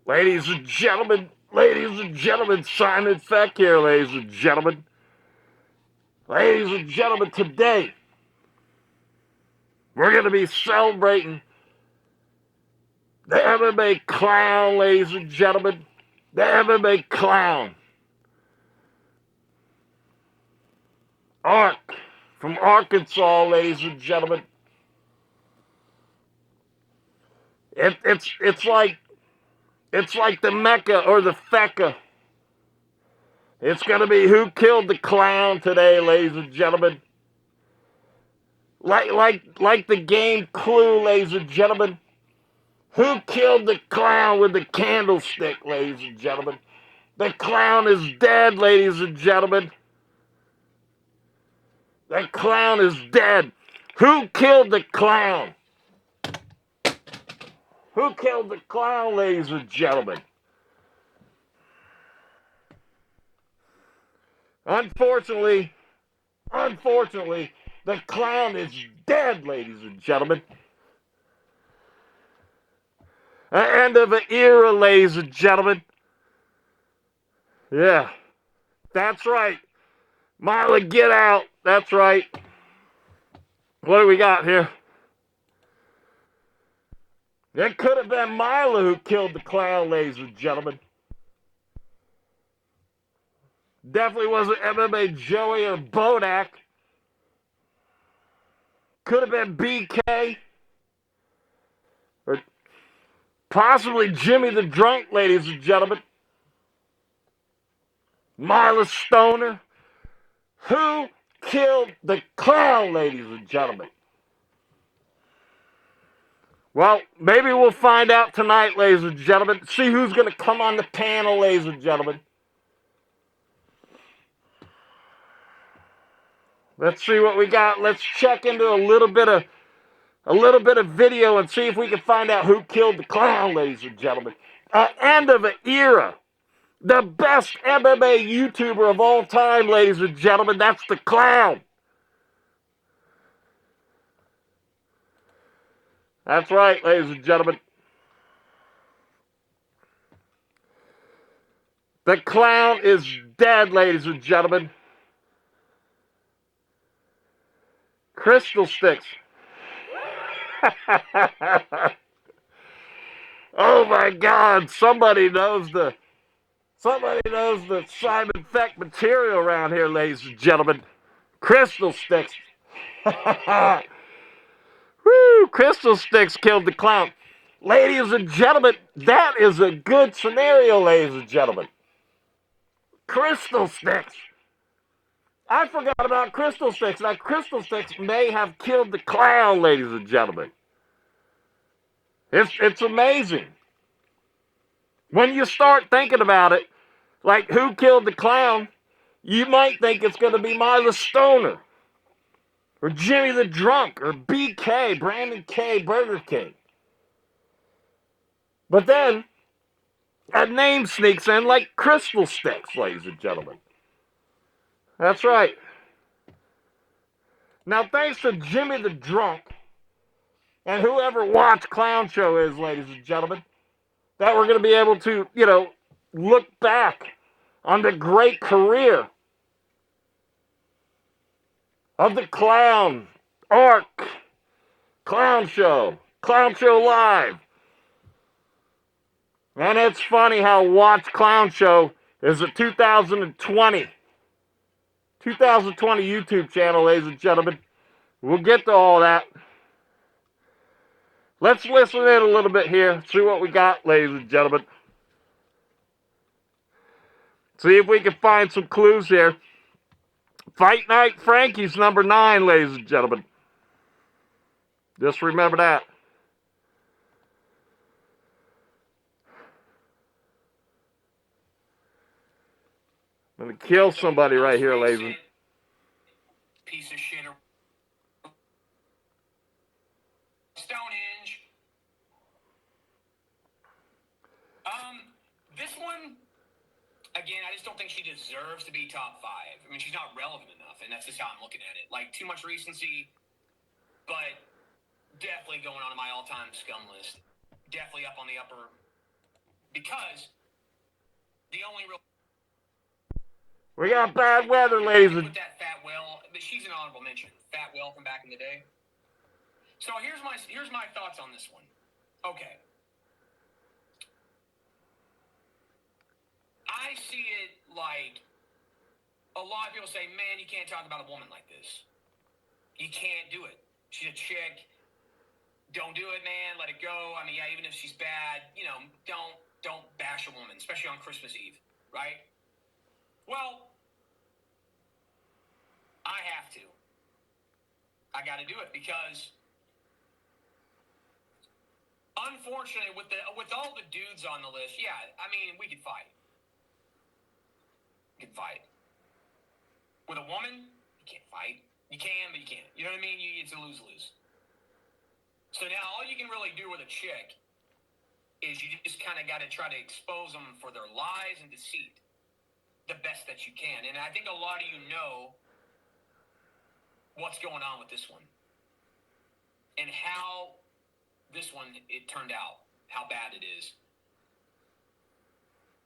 Ladies and gentlemen, Simon Feck here, ladies and gentlemen. Ladies and gentlemen, today we're going to be celebrating the MMA clown, ladies and gentlemen. The MMA clown. Ark from Arkansas, ladies and gentlemen. It's like the Mecca or the Fecca. It's going to be who killed the clown today, ladies and gentlemen. Like the game Clue, ladies and gentlemen. Who killed the clown with the candlestick, ladies and gentlemen? The clown is dead, ladies and gentlemen. The clown is dead. Who killed the clown? Who killed the clown, ladies and gentlemen? Unfortunately, the clown is dead, ladies and gentlemen. An end of an era, ladies and gentlemen. Yeah, that's right. Mila, get out. That's right. What do we got here? It could have been Mila who killed the clown, ladies and gentlemen. Definitely wasn't MMA Joey or Bodak. Could have been BK. Or possibly Jimmy the Drunk, ladies and gentlemen. Mila Stoner. Who killed the clown, ladies and gentlemen? Well, maybe we'll find out tonight, ladies and gentlemen. See who's going to come on the panel, ladies and gentlemen. Let's see what we got. Let's check into a little bit of video and see if we can find out who killed the clown, ladies and gentlemen. End of an era. The best MMA YouTuber of all time, ladies and gentlemen. That's the clown. That's right, ladies and gentlemen. The clown is dead, ladies and gentlemen. Crystal sticks. Oh my God! Somebody knows the Simon Feck material around here, ladies and gentlemen. Crystal sticks. Woo! Crystal sticks killed the clown. Ladies and gentlemen, that is a good scenario, ladies and gentlemen. Crystal sticks. I forgot about crystal sticks. Now, crystal sticks may have killed the clown, ladies and gentlemen. It's amazing. When you start thinking about it, like who killed the clown, you might think it's going to be Mila Stoner, or Jimmy the Drunk, or BK, Brandon K, Burger King. But then, a name sneaks in like crystal sticks, ladies and gentlemen. That's right. Now, thanks to Jimmy the Drunk, and whoever watched Clown Show is, ladies and gentlemen, that we're going to be able to, look back on the great career of the clown, Ark, Clown ShowLive. And it's funny how Watch Clown Show is a 2020 YouTube channel, ladies and gentlemen. We'll get to all that. Let's listen in a little bit here, see what we got, ladies and gentlemen. See if we can find some clues here. Fight Night Frankie's number 9, ladies and gentlemen. Just remember that. I'm going to kill somebody right here, ladies. Piece of shit. Stonehenge. This one, again, I just don't think she deserves to be top 5. I mean, she's not relevant enough, and that's just how I'm looking at it. Like, too much recency, but definitely going on my all-time scum list. Definitely up on the upper because the only real... We got bad weather, ladies and... With that Fat Will, she's an honorable mention. Fat Will from back in the day. So here's my thoughts on this one. Okay. I see it like a lot of people say, man, you can't talk about a woman like this. You can't do it. She's a chick. Don't do it, man. Let it go. I mean, yeah, even if she's bad, don't bash a woman, especially on Christmas Eve, right? Well, I have to. I got to do it because, unfortunately, with all the dudes on the list, yeah, I mean, we could fight. We could fight. With a woman, you can't fight. You can, but you can't. You know what I mean? It's a lose-lose. So now all you can really do with a chick is you just kind of got to try to expose them for their lies and deceit the best that you can. And I think a lot of you know what's going on with this one and how this one, it turned out, how bad it is.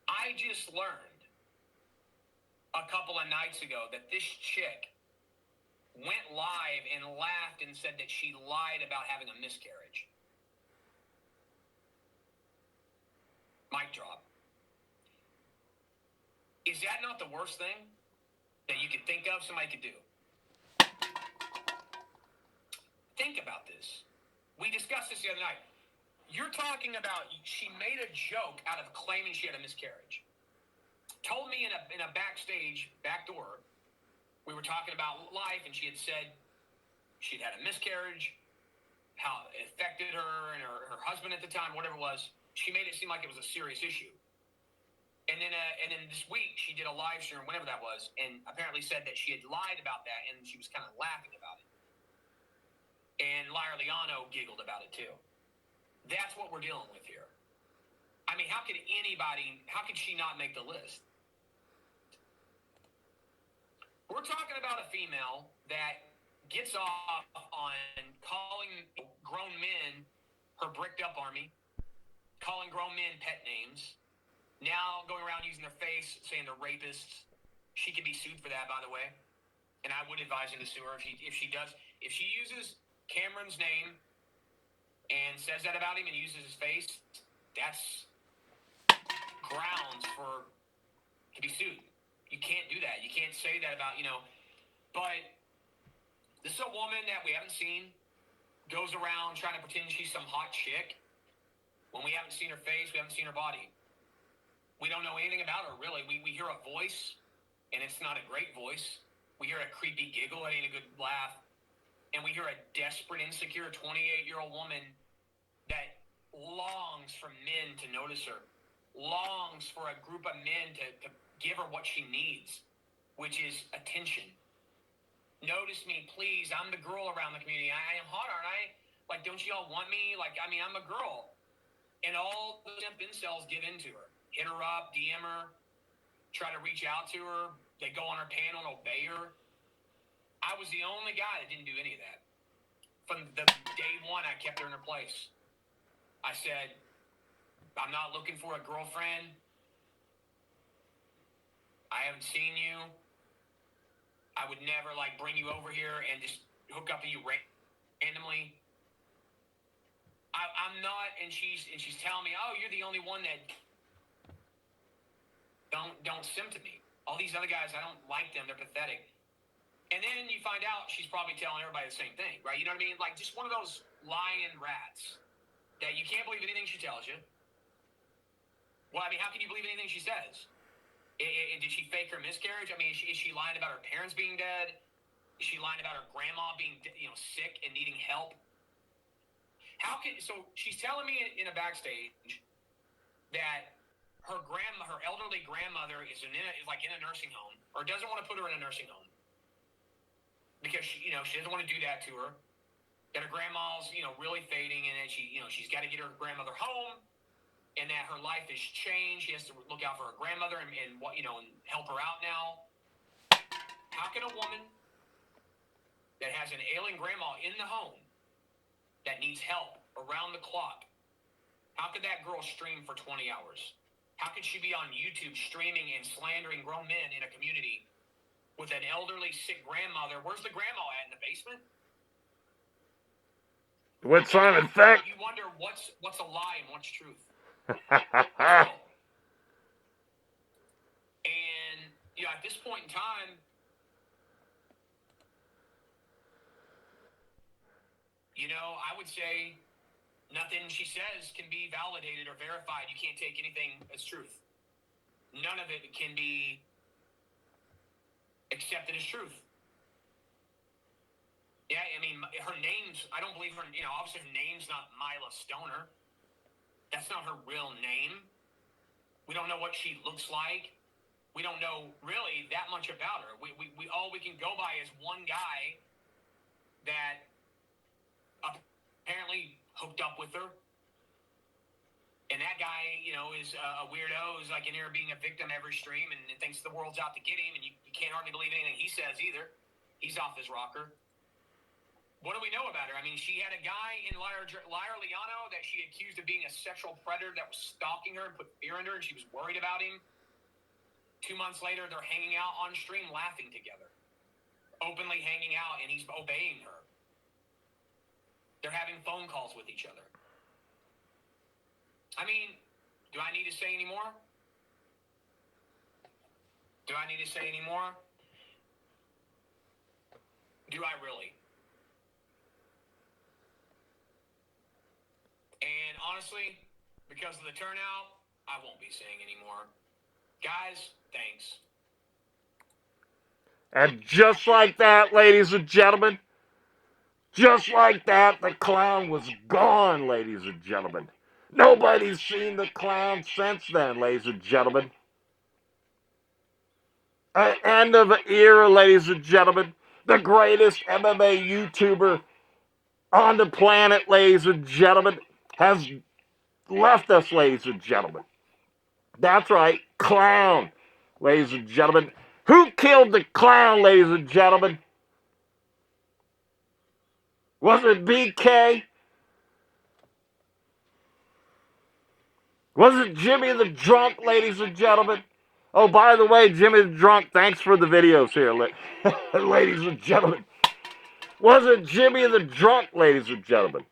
I just learned a couple of nights ago that this chick went live and laughed and said that she lied about having a miscarriage. Mic drop. Is that not the worst thing that you could think of somebody could do? Think about this. We discussed this the other night. You're talking about she made a joke out of claiming she had a miscarriage. Told me in a backstage, back door, we were talking about life, and she had said she'd had a miscarriage, how it affected her and her husband at the time, whatever it was. She made it seem like it was a serious issue. And then this week, she did a live stream, whenever that was, and apparently said that she had lied about that, and she was kind of laughing about it. And Liar Liano giggled about it, too. That's what we're dealing with here. I mean, how could she not make the list? We're talking about a female that gets off on calling grown men her bricked up army, calling grown men pet names, now going around using their face, saying they're rapists. She can be sued for that, by the way. And I would advise him to sue her if she uses Cameron's name and says that about him and uses his face, that's grounds to be sued. You can't do that. You can't say that about, but this is a woman that we haven't seen, goes around trying to pretend she's some hot chick when we haven't seen her face, we haven't seen her body. We don't know anything about her, really. We hear a voice, and it's not a great voice. We hear a creepy giggle, it ain't a good laugh. And we hear a desperate, insecure 28-year-old woman that longs for men to notice her, longs for a group of men to give her what she needs, which is attention. Notice me, please. I'm the girl around the community. I am hot, aren't I? Like, don't you all want me? Like, I mean, I'm a girl. And all the simp incels give into her. Hit her up, DM her, try to reach out to her. They go on her panel and obey her. I was the only guy that didn't do any of that. From the day one, I kept her in her place. I said, I'm not looking for a girlfriend. I haven't seen you. I would never, bring you over here and just hook up with you randomly. I'm not, and she's telling me, oh, you're the only one that don't simp to me. All these other guys, I don't like them. They're pathetic. And then you find out she's probably telling everybody the same thing, right? You know what I mean? Like, just one of those lying rats that you can't believe anything she tells you. Well, I mean, how can you believe anything she says? Did she fake her miscarriage? I mean, is she lying about her parents being dead? Is she lying about her grandma being, sick and needing help? So she's telling me in a backstage that her elderly grandmother is in a nursing home, or doesn't want to put her in a nursing home because she doesn't want to do that to her. That her grandma's, really fading, and that she's got to get her grandmother home, and that her life has changed. She has to look out for her grandmother and help her out now. How can a woman that has an ailing grandma in the home that needs help around the clock, how could that girl stream for 20 hours? How could she be on YouTube streaming and slandering grown men in a community with an elderly, sick grandmother? Where's the grandma at? In the basement? With Simon Feck. You wonder what's a lie and what's truth. And at this point in time, I would say nothing she says can be validated or verified. You can't take anything as truth. None of it can be accepted as truth. Yeah, I mean, her name's, I don't believe her, obviously her name's not Mila Stoner. That's not her real name. We don't know what she looks like. We don't know really that much about her. We all we can go by is one guy that apparently hooked up with her. And that guy, is a weirdo who's like in here being a victim every stream and thinks the world's out to get him, and you can't hardly believe anything he says either. He's off his rocker. What do we know about her? I mean, she had a guy in Liar Liano that she accused of being a sexual predator that was stalking her and put fear into her, and she was worried about him. 2 months later, they're hanging out on stream laughing together. Openly hanging out, and he's obeying her. They're having phone calls with each other. I mean, do I need to say any more? Do I need to say any more? Do I really? And honestly, because of the turnout, I won't be saying any more. Guys, thanks. And just like that, ladies and gentlemen, just like that, the clown was gone, ladies and gentlemen. Nobody's seen the clown since then, ladies and gentlemen. End of an era, ladies and gentlemen. The greatest MMA YouTuber on the planet, ladies and gentlemen, has left us, ladies and gentlemen. That's right, clown, ladies and gentlemen. Who killed the clown, ladies and gentlemen? Was it BK? Was it Jimmy the Drunk, ladies and gentlemen? Oh, by the way, Jimmy the Drunk, thanks for the videos here, ladies and gentlemen. Was it Jimmy the Drunk, ladies and gentlemen?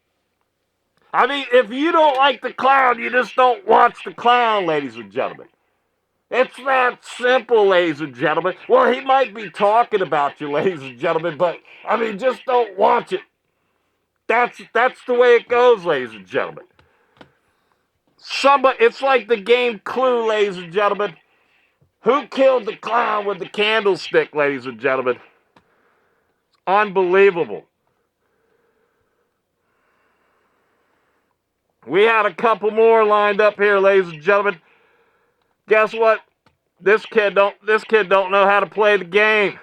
I mean, if you don't like the clown, you just don't watch the clown, ladies and gentlemen. It's that simple, ladies and gentlemen. Well, he might be talking about you, ladies and gentlemen, but, I mean, just don't watch it. That's the way it goes, ladies and gentlemen. It's like the game Clue, ladies and gentlemen. Who killed the clown with the candlestick, ladies and gentlemen? Unbelievable. We had a couple more lined up here, ladies and gentlemen. Guess what? This kid don't know how to play the game.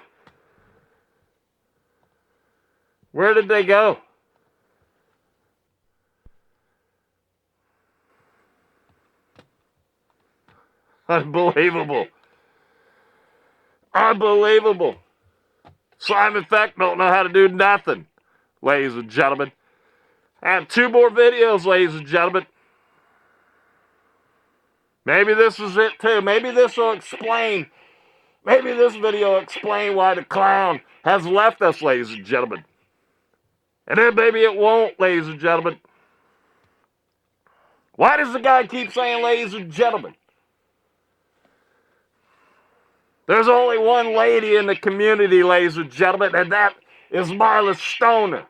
Where did they go? Unbelievable. Unbelievable. Simon Feck don't know how to do nothing, ladies and gentlemen. I have 2 more videos, ladies and gentlemen. Maybe this is it too. Maybe this will explain. Maybe this video will explain why the clown has left us, ladies and gentlemen. And then maybe it won't, ladies and gentlemen. Why does the guy keep saying ladies and gentlemen? There's only one lady in the community, ladies and gentlemen, and that is Mila Stoner.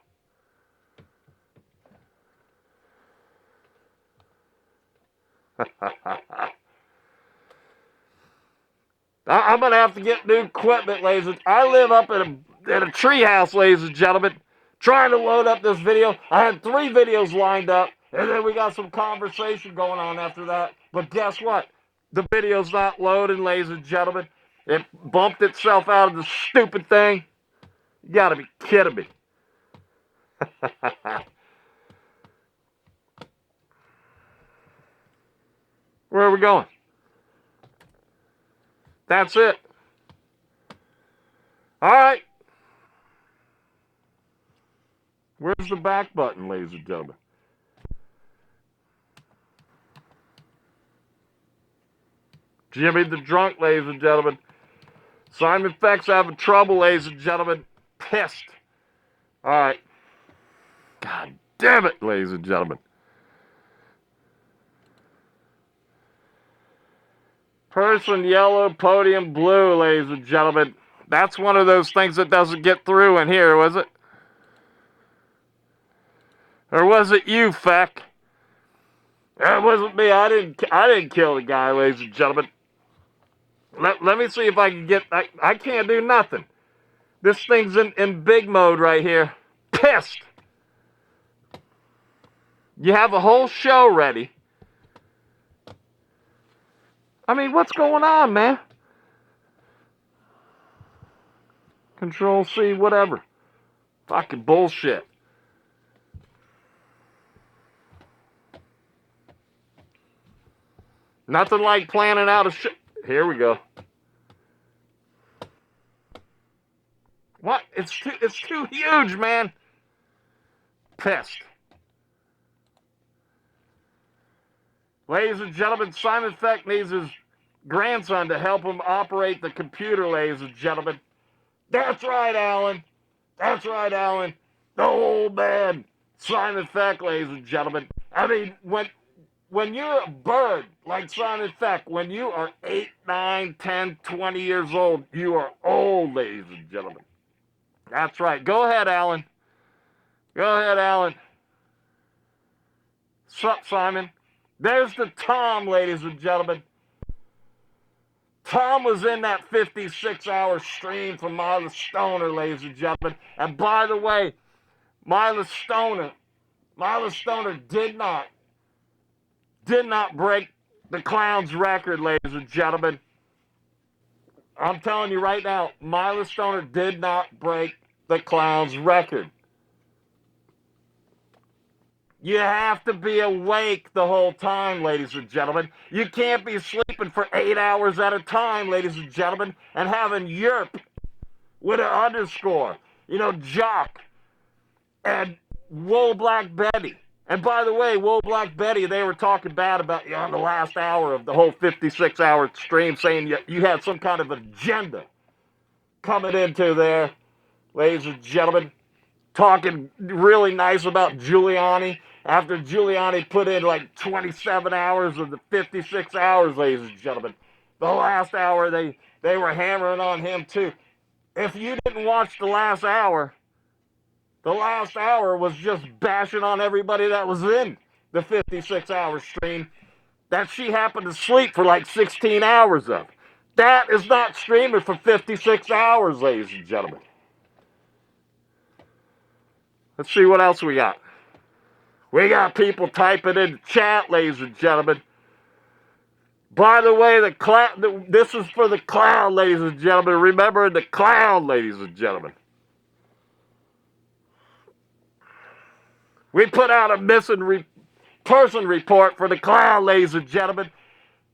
I'm going to have to get new equipment, ladies and gentlemen. I live up in a treehouse, ladies and gentlemen, trying to load up this video. I had 3 videos lined up, and then we got some conversation going on after that. But guess what? The video's not loading, ladies and gentlemen. It bumped itself out of the stupid thing. You got to be kidding me. Where are we going? That's it. All right. Where's the back button, ladies and gentlemen? Jimmy the drunk, ladies and gentlemen. Simon Feck's having trouble, ladies and gentlemen. Pissed. All right. God damn it, ladies and gentlemen. Person yellow, podium blue, ladies and gentlemen. That's one of those things that doesn't get through in here, was it? Or was it you, Feck? It wasn't me. I didn't kill the guy, ladies and gentlemen. Let me see if I can get... I can't do nothing. This thing's in big mode right here. Pissed. You have a whole show ready. I mean, what's going on, man? Control C, whatever. Fucking bullshit. Nothing like planning out a show. Here we go. What? It's too huge, man. Pissed. Ladies and gentlemen, Simon Feck needs his grandson to help him operate the computer, ladies and gentlemen. That's right, Alan. That's right, Alan. The old man, Simon Feck, ladies and gentlemen. I mean, when you're a bird like Simon Feck, when you are 8, 9, 10, 20 years old, you are old, ladies and gentlemen. That's right. Go ahead, Alan. Go ahead, Alan. Sup, Simon? There's the Tom, ladies and gentlemen. Tom was in that 56-hour stream from Mila Stoner, ladies and gentlemen. And by the way, Mila Stoner did not break the clown's record, ladies and gentlemen. I'm telling you right now, Mila Stoner did not break the clown's record. You have to be awake the whole time, ladies and gentlemen. You can't be sleeping for 8 hours at a time, ladies and gentlemen, and having yerp with an underscore. You know, Jock and Wool Black Betty. And by the way, Wool Black Betty, they were talking bad about you on the last hour of the whole 56-hour stream, saying you had some kind of agenda coming into there, ladies and gentlemen. Talking really nice about Giuliani after Giuliani put in like 27 hours of the 56 hours, ladies and gentlemen. The last hour, they were hammering on him too. If you didn't watch the last hour was just bashing on everybody that was in the 56-hour stream that she happened to sleep for like 16 hours of. That is not streaming for 56 hours, ladies and gentlemen. Let's see what else we got. We got people typing in the chat, ladies and gentlemen. By the way, this is for the clown, ladies and gentlemen. Remember the clown, ladies and gentlemen. We put out a missing person report for the clown, ladies and gentlemen.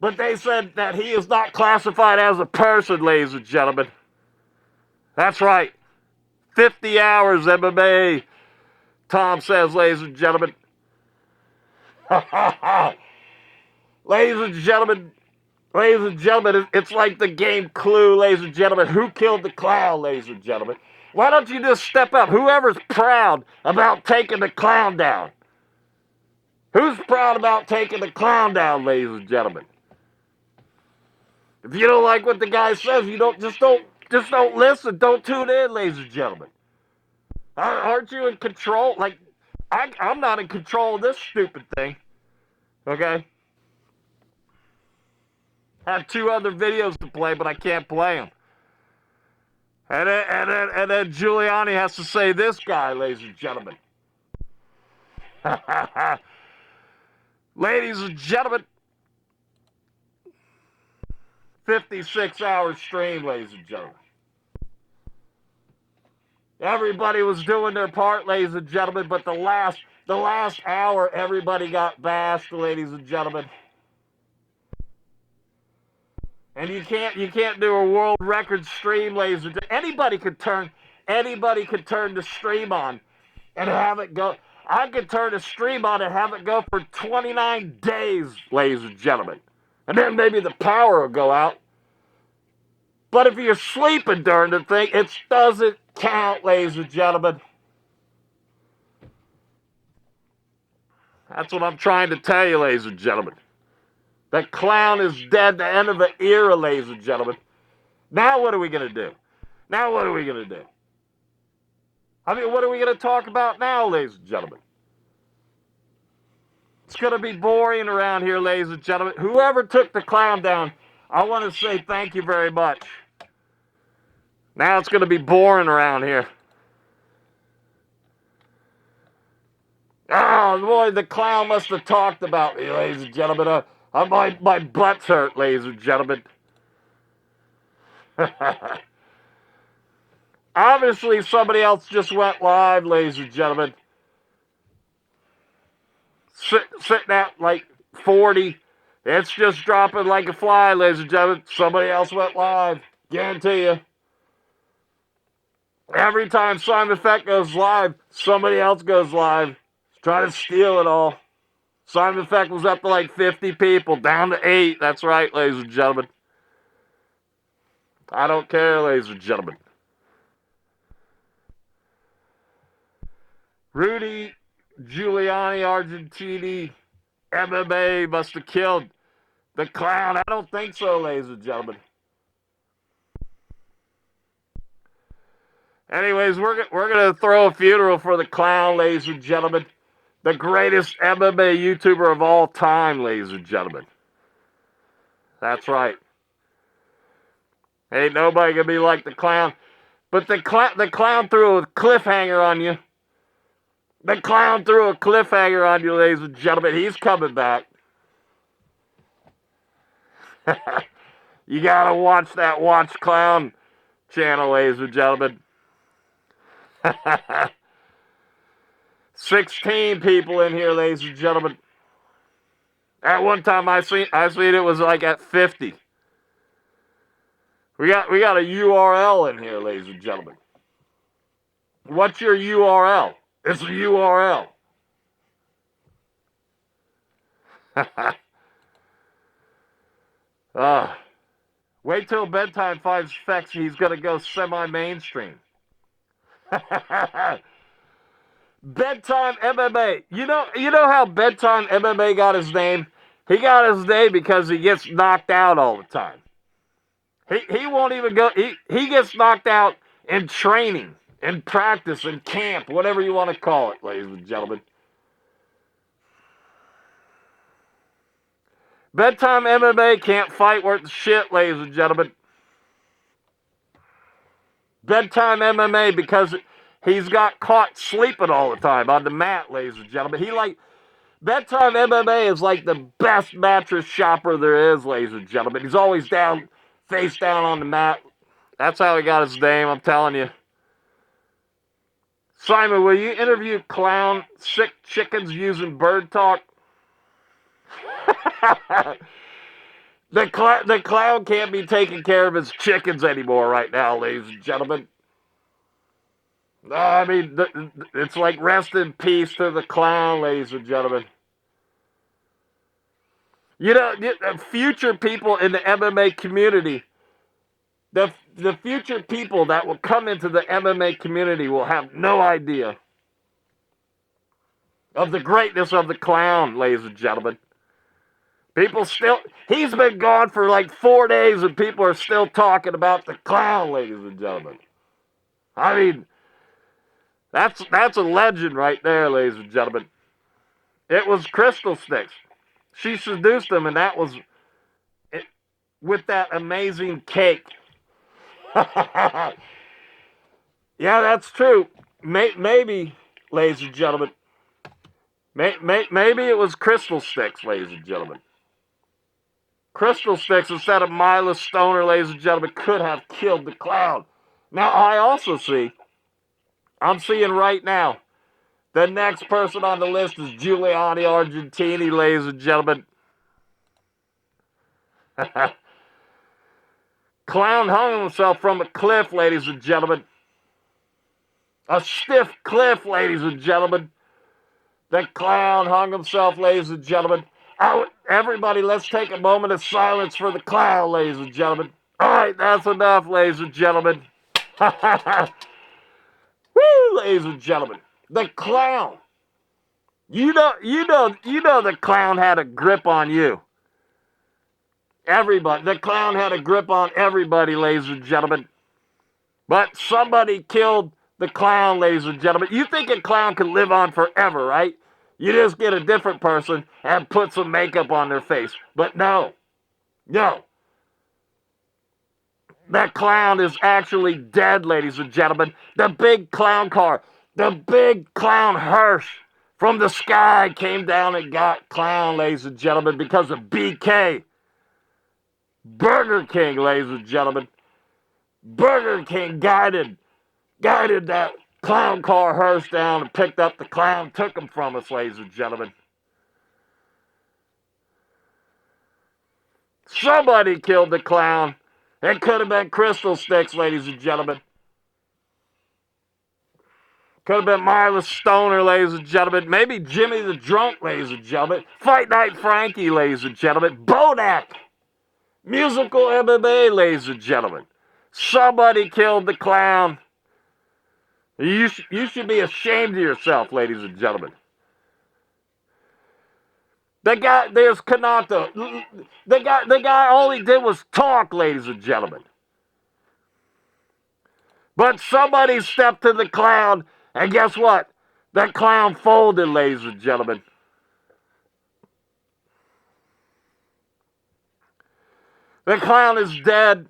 But they said that he is not classified as a person, ladies and gentlemen. That's right. 50 hours MMA. Tom says, ladies and gentlemen. Ladies and gentlemen, it's like the game Clue, ladies and gentlemen. Who killed the clown, ladies and gentlemen? Why don't you just step up? Whoever's proud about taking the clown down. Who's proud about taking the clown down, ladies and gentlemen? If you don't like what the guy says, you don't listen. Don't tune in, ladies and gentlemen. Aren't you in control? Like, I'm not in control of this stupid thing. Okay? I have 2 other videos to play, but I can't play them. And then Giuliani has to say this guy, ladies and gentlemen. Ladies and gentlemen, 56-hour stream, ladies and gentlemen. Everybody was doing their part, ladies and gentlemen, but the last hour, everybody got bashed, ladies and gentlemen. And you can't do a world record stream, ladies and gentlemen. Anybody could turn the stream on and have it go. I could turn the stream on and have it go for 29 days, ladies and gentlemen. And then maybe the power will go out. But if you're sleeping during the thing, it doesn't count, ladies and gentlemen. That's what I'm trying to tell you, ladies and gentlemen. That clown is dead, the end of an era, ladies and gentlemen. Now what are we going to do? Now what are we going to do? I mean, what are we going to talk about now, ladies and gentlemen? It's going to be boring around here, ladies and gentlemen. Whoever took the clown down, I want to say thank you very much. Now it's going to be boring around here. Oh, boy, the clown must have talked about me, ladies and gentlemen. My butt's hurt, ladies and gentlemen. Obviously, somebody else just went live, ladies and gentlemen. Sitting at like 40. It's just dropping like a fly, ladies and gentlemen. Somebody else went live. Guarantee you. Every time Simon Feck goes live, somebody else goes live. Trying to steal it all. Simon Feck was up to like 50 people, down to 8. That's right, ladies and gentlemen. I don't care, ladies and gentlemen. Rudy Giuliani, Argentini, MMA must have killed the clown. I don't think so, ladies and gentlemen. Anyways, we're going to throw a funeral for the clown, ladies and gentlemen. The greatest MMA YouTuber of all time, ladies and gentlemen. That's right. Ain't nobody going to be like the clown. But the clown threw a cliffhanger on you. The clown threw a cliffhanger on you, ladies and gentlemen. He's coming back. You got to watch that Watch Clown channel, ladies and gentlemen. 16 people in here, ladies and gentlemen. At one time, I seen it was like at 50. We got a URL in here, ladies and gentlemen. What's your URL? It's a URL. Wait till bedtime finds Fex. He's gonna go semi-mainstream. Bedtime MMA. You know how Bedtime MMA got his name? He got his name because he gets knocked out all the time. He won't even go. He gets knocked out in training, in practice, in camp, whatever you want to call it, ladies and gentlemen. Bedtime MMA can't fight worth shit, ladies and gentlemen. Bedtime MMA because he's got caught sleeping all the time on the mat, ladies and gentlemen. Bedtime MMA is like the best mattress shopper there is, ladies and gentlemen. He's always down, face down on the mat. That's how he got his name, I'm telling you. Simon, will you interview clown sick chickens using bird talk? The clown can't be taking care of his chickens anymore right now, ladies and gentlemen. I mean, it's like rest in peace to the clown, ladies and gentlemen. You know, future people in the MMA community, the future people that will come into the MMA community will have no idea of the greatness of the clown, ladies and gentlemen. He's been gone for like 4 days and people are still talking about the clown, ladies and gentlemen. I mean, that's a legend right there, ladies and gentlemen. It was Crystal Sticks. She seduced him, and that was it, with that amazing cake. Yeah, that's true. Maybe, ladies and gentlemen. Maybe it was Crystal Sticks, ladies and gentlemen. Crystal Sticks, instead of Mindless Stoner, ladies and gentlemen, could have killed the clown. Now, I'm seeing right now, the next person on the list is Giuliani Argentini, ladies and gentlemen. Clown hung himself from a cliff, ladies and gentlemen. A stiff cliff, ladies and gentlemen. The clown hung himself, ladies and gentlemen. everybody, let's take a moment of silence for the clown, ladies and gentlemen. All right, that's enough, ladies and gentlemen. Woo, ladies and gentlemen. The clown. You know the clown had a grip on you. Everybody. The clown had a grip on everybody, ladies and gentlemen. But somebody killed the clown, ladies and gentlemen. You think a clown can live on forever, right? You just get a different person and put some makeup on their face. But no. No. That clown is actually dead, ladies and gentlemen. The big clown car, the big clown hearse from the sky came down and got clown, ladies and gentlemen, because of BK. Burger King, ladies and gentlemen. Burger King guided that clown car hearse down and picked up the clown, took him from us, ladies and gentlemen. Somebody killed the clown. It could have been Crystal Sticks, ladies and gentlemen. Could have been Marla Stoner, ladies and gentlemen. Maybe Jimmy the Drunk, ladies and gentlemen. Fight Night Frankie, ladies and gentlemen. Bodak. Musical MMA, ladies and gentlemen. Somebody killed the clown. You should be ashamed of yourself, ladies and gentlemen. The guy, there's Kanata. The guy, all he did was talk, ladies and gentlemen. But somebody stepped to the clown, and guess what? That clown folded, ladies and gentlemen. The clown is dead.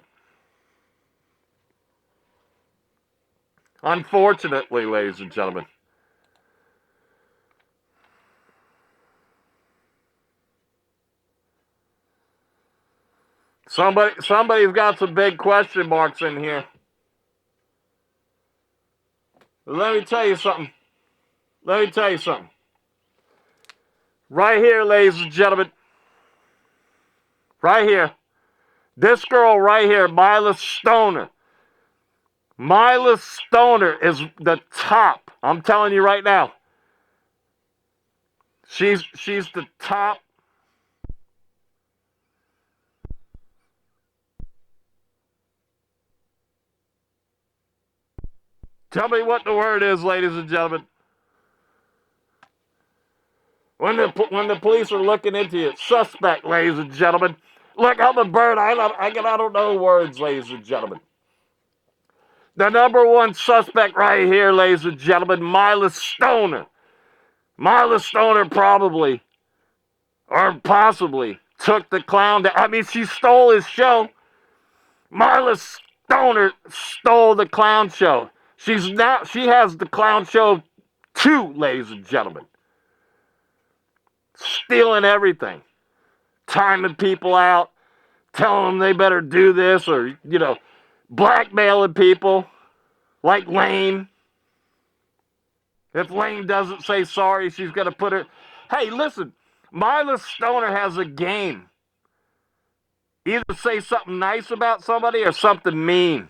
Unfortunately, ladies and gentlemen. Somebody's got some big question marks in here. Let me tell you something. Right here, ladies and gentlemen. Right here. This girl right here, Marla Stoner. Marla Stoner is the top. I'm telling you right now. She's the top. Tell me what the word is, ladies and gentlemen. When the police are looking into you, suspect, ladies and gentlemen. Look, I'm a bird. I don't know words, ladies and gentlemen. The number one suspect right here, ladies and gentlemen, Marla Stoner. Marla Stoner probably, or possibly, took the clown down. I mean, she stole his show. Marla Stoner stole the clown show. She has the clown show too, ladies and gentlemen. Stealing everything. Timing people out. Telling them they better do this or, blackmailing people. Like Lane. If Lane doesn't say sorry, she's going to put her... Hey, listen. Marla Stoner has a game. Either say something nice about somebody or something mean.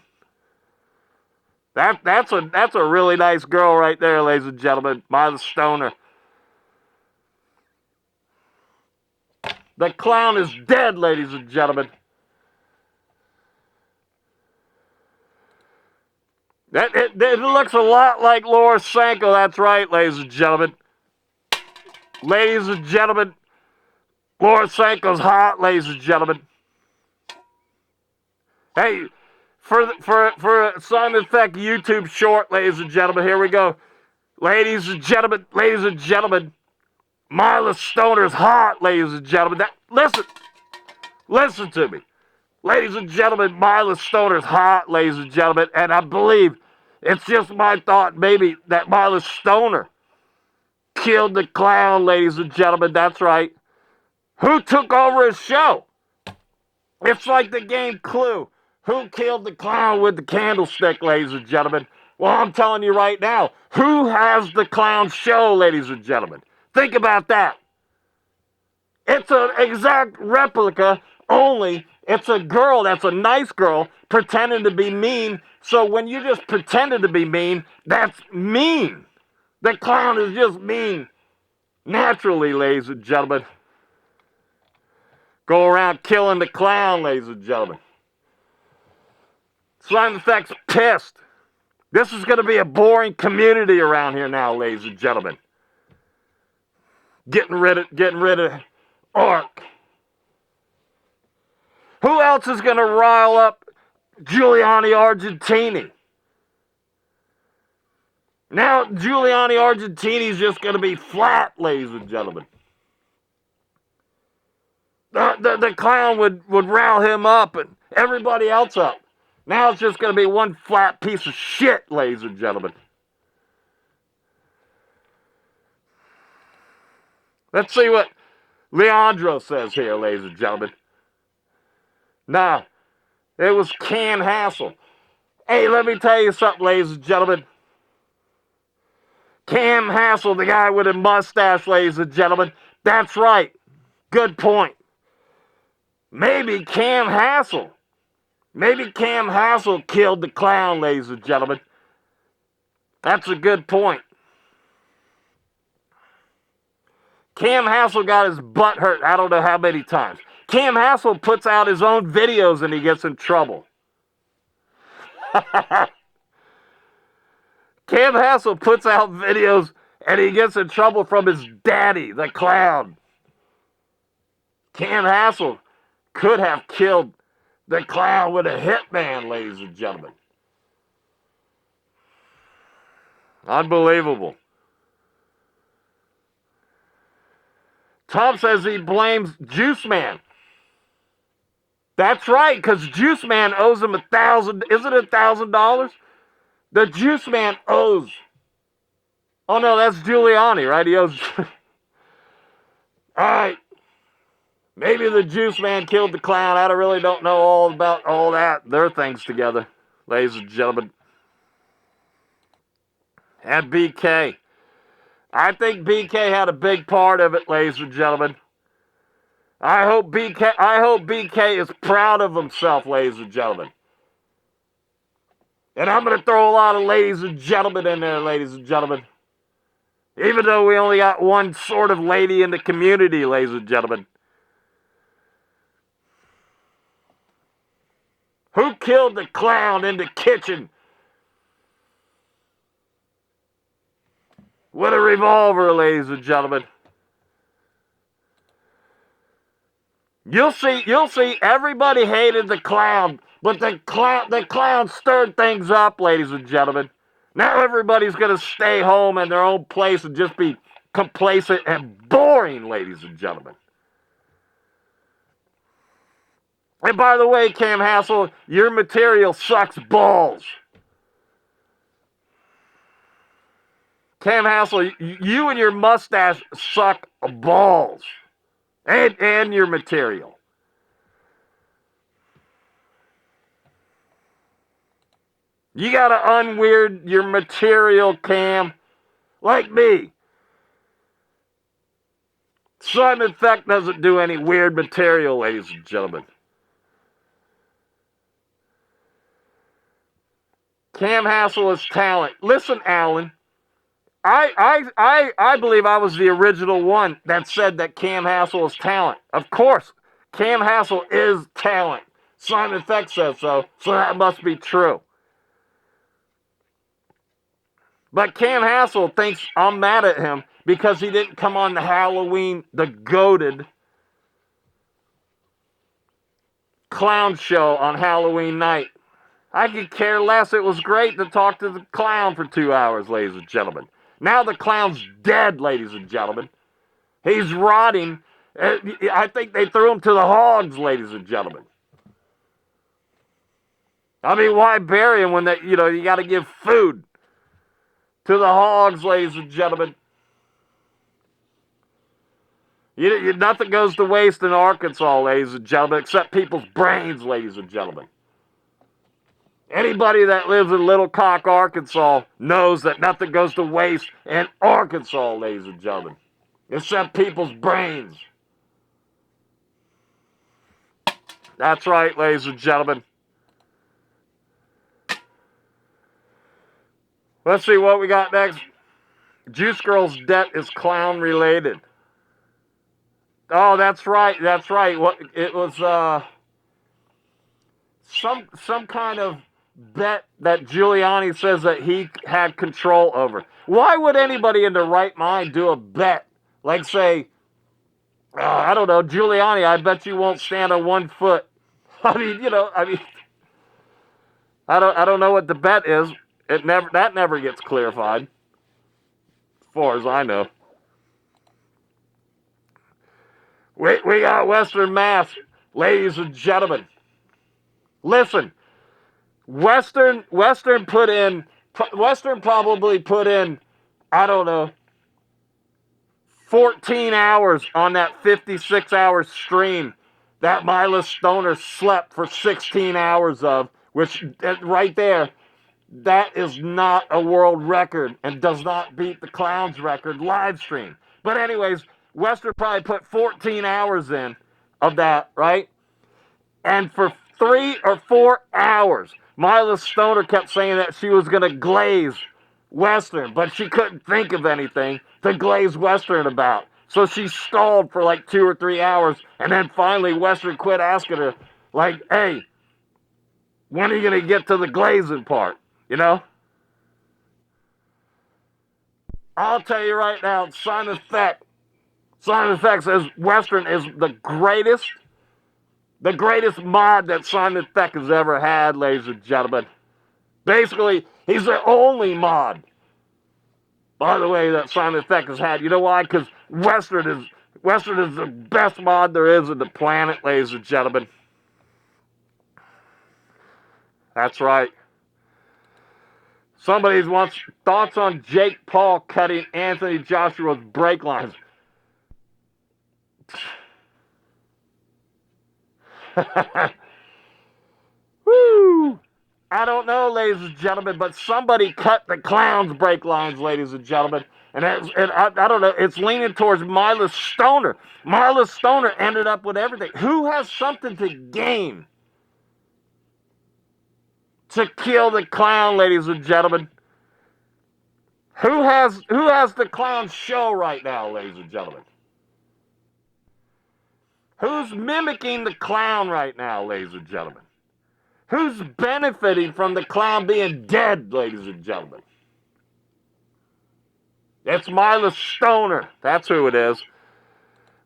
That's a really nice girl right there, ladies and gentlemen. Marla Stoner. The clown is dead, ladies and gentlemen. It looks a lot like Laura Sanko. That's right, ladies and gentlemen. Ladies and gentlemen, Laura Sanko's hot, ladies and gentlemen. Hey, for Simon Feck YouTube short, ladies and gentlemen, here we go. Ladies and gentlemen, Marla Stoner's hot, ladies and gentlemen. Listen to me. Ladies and gentlemen, Marla Stoner's hot, ladies and gentlemen, and I believe it's just my thought maybe that Marla Stoner killed the clown, ladies and gentlemen. That's right. Who took over his show? It's like the game Clue. Who killed the clown with the candlestick, ladies and gentlemen? Well, I'm telling you right now, who has the clown show, ladies and gentlemen? Think about that. It's an exact replica, only it's a girl that's a nice girl pretending to be mean. So when you just pretended to be mean, that's mean. The clown is just mean. Naturally, ladies and gentlemen. Go around killing the clown, ladies and gentlemen. Simon Feck's pissed. This is going to be a boring community around here now, ladies and gentlemen. Getting rid of Ark. Who else is going to rile up Giuliani Argentini? Now Giuliani Argentini's just going to be flat, ladies and gentlemen. The clown would rile him up and everybody else up. Now it's just going to be one flat piece of shit, ladies and gentlemen. Let's see what Leandro says here, ladies and gentlemen. Nah, it was Cam Hassel. Hey, let me tell you something, ladies and gentlemen. Cam Hassel, the guy with a mustache, ladies and gentlemen. That's right. Good point. Maybe Cam Hassel killed the clown, ladies and gentlemen. That's a good point. Cam Hassel got his butt hurt I don't know how many times. Cam Hassel puts out his own videos and he gets in trouble. Cam Hassel puts out videos and he gets in trouble from his daddy, the clown. Cam Hassel could have killed the clown with a hitman, ladies and gentlemen. Unbelievable. Tom says he blames Juice Man. That's right, because Juice Man owes him $1,000. Isn't it $1,000? The Juice Man owes. Oh no, that's Giuliani, right? He owes. All right. Maybe the Juice Man killed the clown. I really don't know all about all that. Their things together, ladies and gentlemen. And BK. I think BK had a big part of it, ladies and gentlemen. I hope BK is proud of himself, ladies and gentlemen. And I'm going to throw a lot of ladies and gentlemen in there, ladies and gentlemen. Even though we only got one sort of lady in the community, ladies and gentlemen. Who killed the clown in the kitchen with a revolver, ladies and gentlemen? You'll see everybody hated the clown, but the clown stirred things up, ladies and gentlemen. Now everybody's going to stay home in their own place and just be complacent and boring, ladies and gentlemen. And by the way, Cam Hassel, your material sucks balls. Cam Hassel, you and your mustache suck balls. And your material. You gotta unweird your material, Cam. Like me. Simon Feck doesn't do any weird material, ladies and gentlemen. Cam Hassel is talent. Listen, Alan. I believe I was the original one that said that Cam Hassel is talent. Of course, Cam Hassel is talent. Simon Feck says so that must be true. But Cam Hassel thinks I'm mad at him because he didn't come on the Halloween, the goated clown show on Halloween night. I could care less. It was great to talk to the clown for 2 hours, ladies and gentlemen. Now the clown's dead, ladies and gentlemen. He's rotting. I think they threw him to the hogs, ladies and gentlemen. I mean, why bury him when you got to give food to the hogs, ladies and gentlemen? Nothing goes to waste in Arkansas, ladies and gentlemen, except people's brains, ladies and gentlemen. Anybody that lives in Little Cock, Arkansas, knows that nothing goes to waste in Arkansas, ladies and gentlemen, except people's brains. That's right, ladies and gentlemen. Let's see what we got next. Juice Girl's debt is clown related. Oh, that's right. That's right. What it was some kind of bet that Giuliani says that he had control over. Why would anybody in their right mind do a bet? Like say, I don't know, Giuliani, I bet you won't stand on 1 foot. I mean, I don't know what the bet is. That never gets clarified, as far as I know. We got Western Mass, ladies and gentlemen. Listen, Western probably put in, I don't know, 14 hours on that 56-hour stream that Mila Stoner slept for 16 hours of, which right there, that is not a world record and does not beat the Clown's record live stream. But anyways, Western probably put 14 hours in of that, right? And for 3 or 4 hours, Mila Stoner kept saying that she was going to glaze Western, but she couldn't think of anything to glaze Western about. So she stalled for like 2 or 3 hours, and then finally Western quit asking her, like, hey, when are you going to get to the glazing part? You know? I'll tell you right now, Simon Feck says Western is the greatest mod that Simon Feck has ever had, ladies and gentlemen. Basically, he's the only mod, by the way, that Simon Feck has had. You know why? Because Western is the best mod there is on the planet, ladies and gentlemen. That's right. Somebody wants thoughts on Jake Paul cutting Anthony Joshua's break lines. Woo! I don't know, ladies and gentlemen, but somebody cut the Clown's break lines, ladies and gentlemen. And I don't know, it's leaning towards Mila Stoner. Mila Stoner ended up with everything. Who has something to gain to kill the Clown, ladies and gentlemen? Who has the Clown show right now, ladies and gentlemen? Who's mimicking the Clown right now, ladies and gentlemen? Who's benefiting from the Clown being dead, ladies and gentlemen? It's Mila Stoner. That's who it is.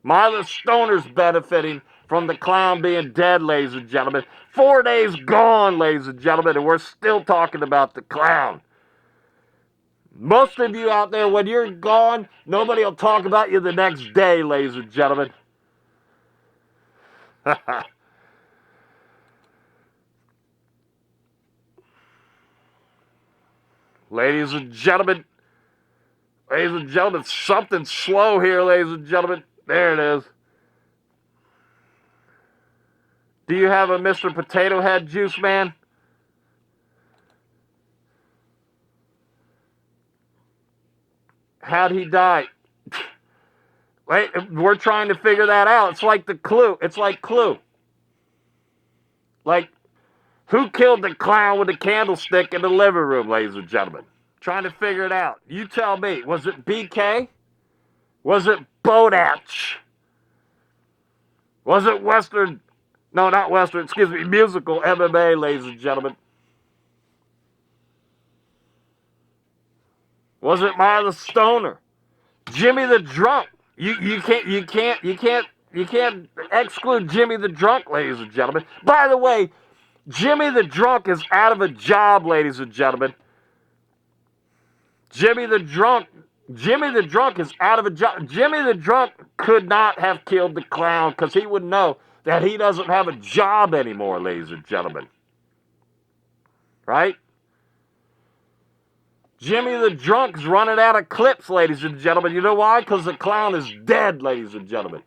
Mila Stoner's benefiting from the Clown being dead, ladies and gentlemen. 4 days gone, ladies and gentlemen, and we're still talking about the Clown. Most of you out there, when you're gone, nobody will talk about you the next day, ladies and gentlemen. Ladies and gentlemen, something slow here, ladies and gentlemen. There it is. Do you have a Mr. Potato Head juice, man? How'd he die? Wait, we're trying to figure that out. It's like the Clue. It's like Clue. Like, who killed the Clown with the candlestick in the living room, ladies and gentlemen? Trying to figure it out. You tell me. Was it BK? Was it Bodach? Was it Western? No, not Western. Excuse me. Musical MMA, ladies and gentlemen. Was it Mila Stoner? Jimmy the Drunk? You can't exclude Jimmy the Drunk, ladies and gentlemen. By the way, Jimmy the Drunk is out of a job, ladies and gentlemen. Jimmy the Drunk is out of a job. Jimmy the Drunk could not have killed the Clown because he would know that he doesn't have a job anymore, ladies and gentlemen. Right? Jimmy the Drunk's running out of clips, ladies and gentlemen. You know why? Because the Clown is dead, ladies and gentlemen.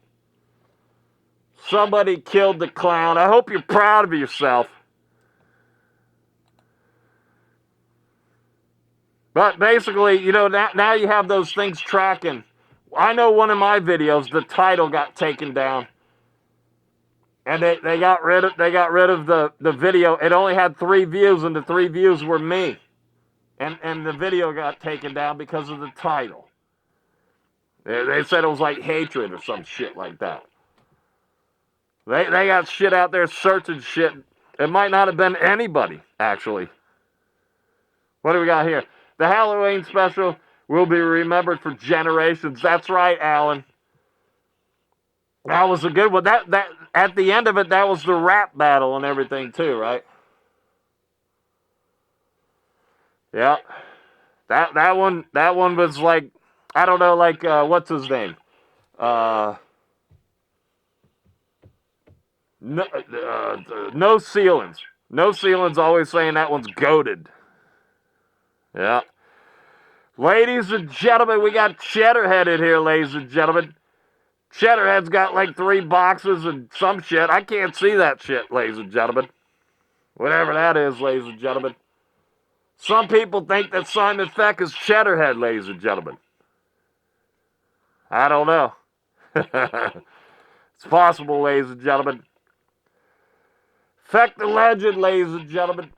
Somebody killed the Clown. I hope you're proud of yourself. But basically, now you have those things tracking. I know one of my videos, the title got taken down. And they got rid of the video. It only had 3 views, and the 3 views were me. And the video got taken down because of the title. They said it was like hatred or some shit like that. They got shit out there searching shit. It might not have been anybody, actually. What do we got here? The Halloween special will be remembered for generations. That's right, Alan. That was a good one. That at the end of it, that was the rap battle and everything too, right? Yeah. That one was like, I don't know, like what's his name? No ceilings. No ceilings always saying that one's goated. Yeah. Ladies and gentlemen, we got Cheddarhead in here, ladies and gentlemen. Cheddarhead's got like 3 boxes and some shit. I can't see that shit, ladies and gentlemen. Whatever that is, ladies and gentlemen. Some people think that Simon Feck is Cheddarhead, ladies and gentlemen. I don't know. It's possible, ladies and gentlemen. Feck the legend, ladies and gentlemen.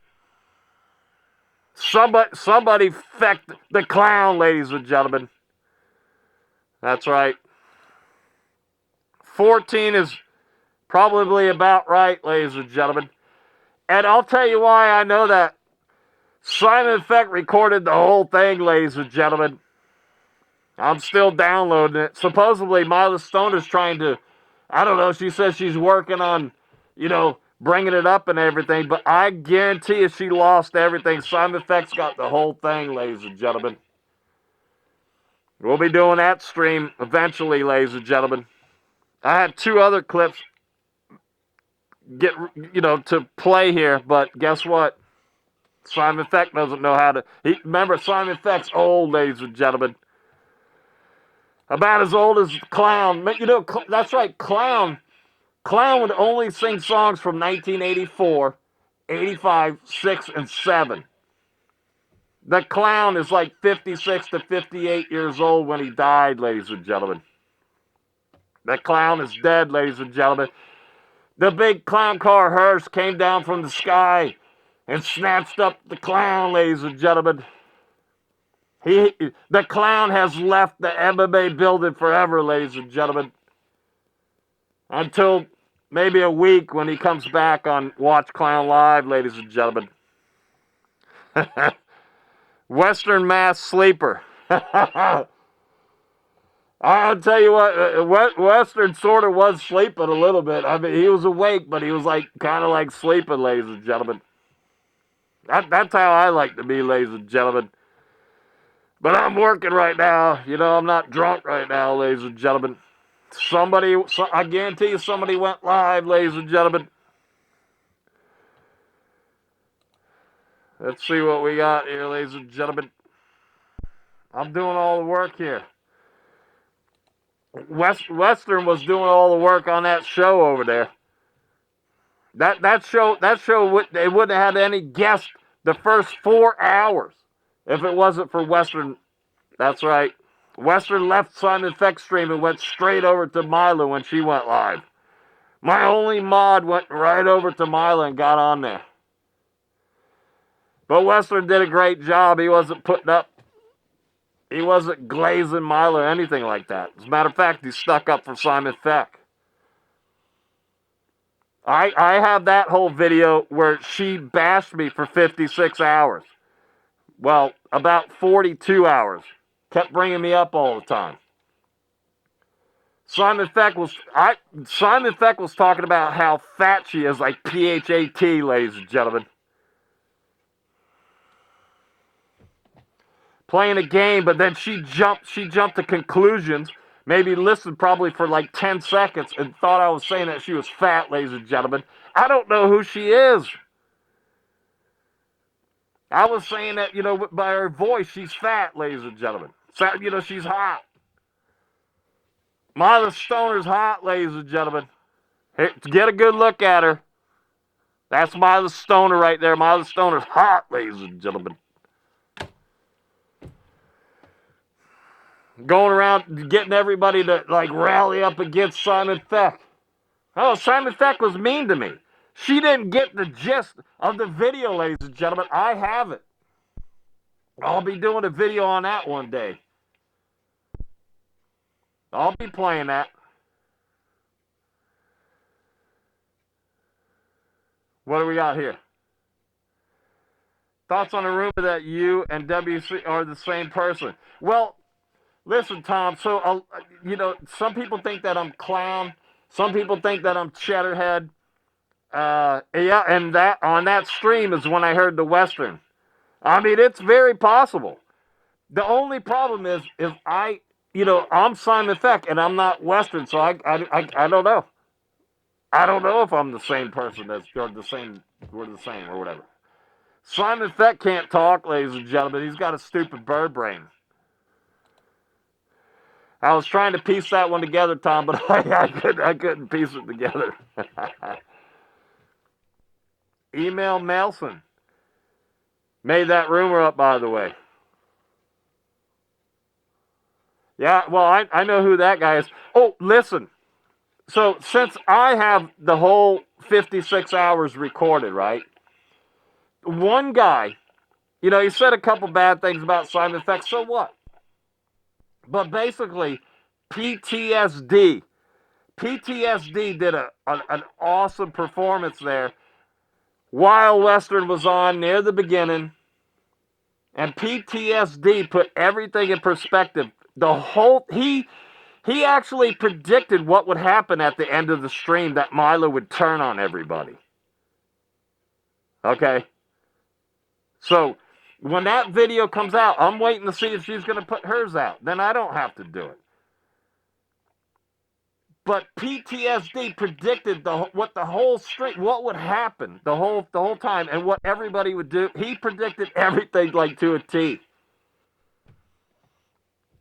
Somebody fecked the clown, ladies and gentlemen. That's right. 14 is probably about right, ladies and gentlemen. And I'll tell you why I know that. Simon Feck recorded the whole thing, ladies and gentlemen. I'm still downloading it. Supposedly, Mila Stoner's trying to, I don't know, she says she's working on, bringing it up and everything, but I guarantee you she lost everything. Simon Feck's got the whole thing, ladies and gentlemen. We'll be doing that stream eventually, ladies and gentlemen. I had 2 other clips to play here, but guess what? Simon Feck doesn't know how to. Remember, Simon Feck's old, ladies and gentlemen. About as old as Clown. That's right, Clown. Clown would only sing songs from 1984, 85, 6, and 7. The Clown is like 56 to 58 years old when he died, ladies and gentlemen. The Clown is dead, ladies and gentlemen. The big clown car hearse came down from the sky and snatched up the Clown, ladies and gentlemen. The Clown has left the MMA building forever, ladies and gentlemen. Until maybe a week when he comes back on Watch Clown Live, ladies and gentlemen. Western Mass Sleeper. I'll tell you what, Western sort of was sleeping a little bit. I mean, he was awake, but he was kind of like sleeping, ladies and gentlemen. That's how I like to be, ladies and gentlemen. But I'm working right now. I'm not drunk right now, ladies and gentlemen. I guarantee you somebody went live, ladies and gentlemen. Let's see what we got here, ladies and gentlemen. I'm doing all the work here. Western was doing all the work on that show over there. That show, they wouldn't have had any guests the first 4 hours if it wasn't for Western. That's right. Western left Simon Feck's stream and went straight over to Mila when she went live. My only mod went right over to Mila and got on there. But Western did a great job. He wasn't glazing Mila or anything like that. As a matter of fact, he stuck up for Simon Feck. I have that whole video where she bashed me for 56 hours. Well, about 42 hours. Kept bringing me up all the time. Simon Feck was talking about how fat she is, like PHAT, ladies and gentlemen. Playing a game, but then she jumped to conclusions, maybe listened probably for like 10 seconds and thought I was saying that she was fat, ladies and gentlemen. I don't know who she is. I was saying that, by her voice, she's fat, ladies and gentlemen. So, she's hot. Mila Stoner's hot, ladies and gentlemen. Here, get a good look at her. That's Mila Stoner right there. Mila Stoner's hot, ladies and gentlemen. Going around getting everybody to rally up against Simon Feck. Oh, Simon Feck was mean to me. She didn't get the gist of the video, ladies and gentlemen. I have it. I'll be doing a video on that one day. I'll be playing that. What do we got here? Thoughts on the rumor that you and WC are the same person? Well, listen, Tom. So, some people think that I'm clown. Some people think that I'm cheddarhead. Yeah, and that on that stream is when I heard the Western. I mean, it's very possible. The only problem is I'm Simon Feck and I'm not Western, so I don't know. I don't know if I'm the same person or the same. We're the same or whatever. Simon Feck can't talk, ladies and gentlemen. He's got a stupid bird brain. I was trying to piece that one together, Tom, but I couldn't piece it together. Email Melson. Made that rumor up, by the way. Yeah, well, I know who that guy is. Oh, listen. So since I have the whole 56 hours recorded, right? One guy, he said a couple bad things about Simon Feck. So what? But basically, PTSD. PTSD did an awesome performance there while Western was on near the beginning. And PTSD put everything in perspective. He actually predicted what would happen at the end of the stream, that Milo would turn on everybody. Okay? So, when that video comes out, I'm waiting to see if she's going to put hers out. Then I don't have to do it. But PTSD predicted what the whole stream, what would happen the whole time, and what everybody would do. He predicted everything like to a T.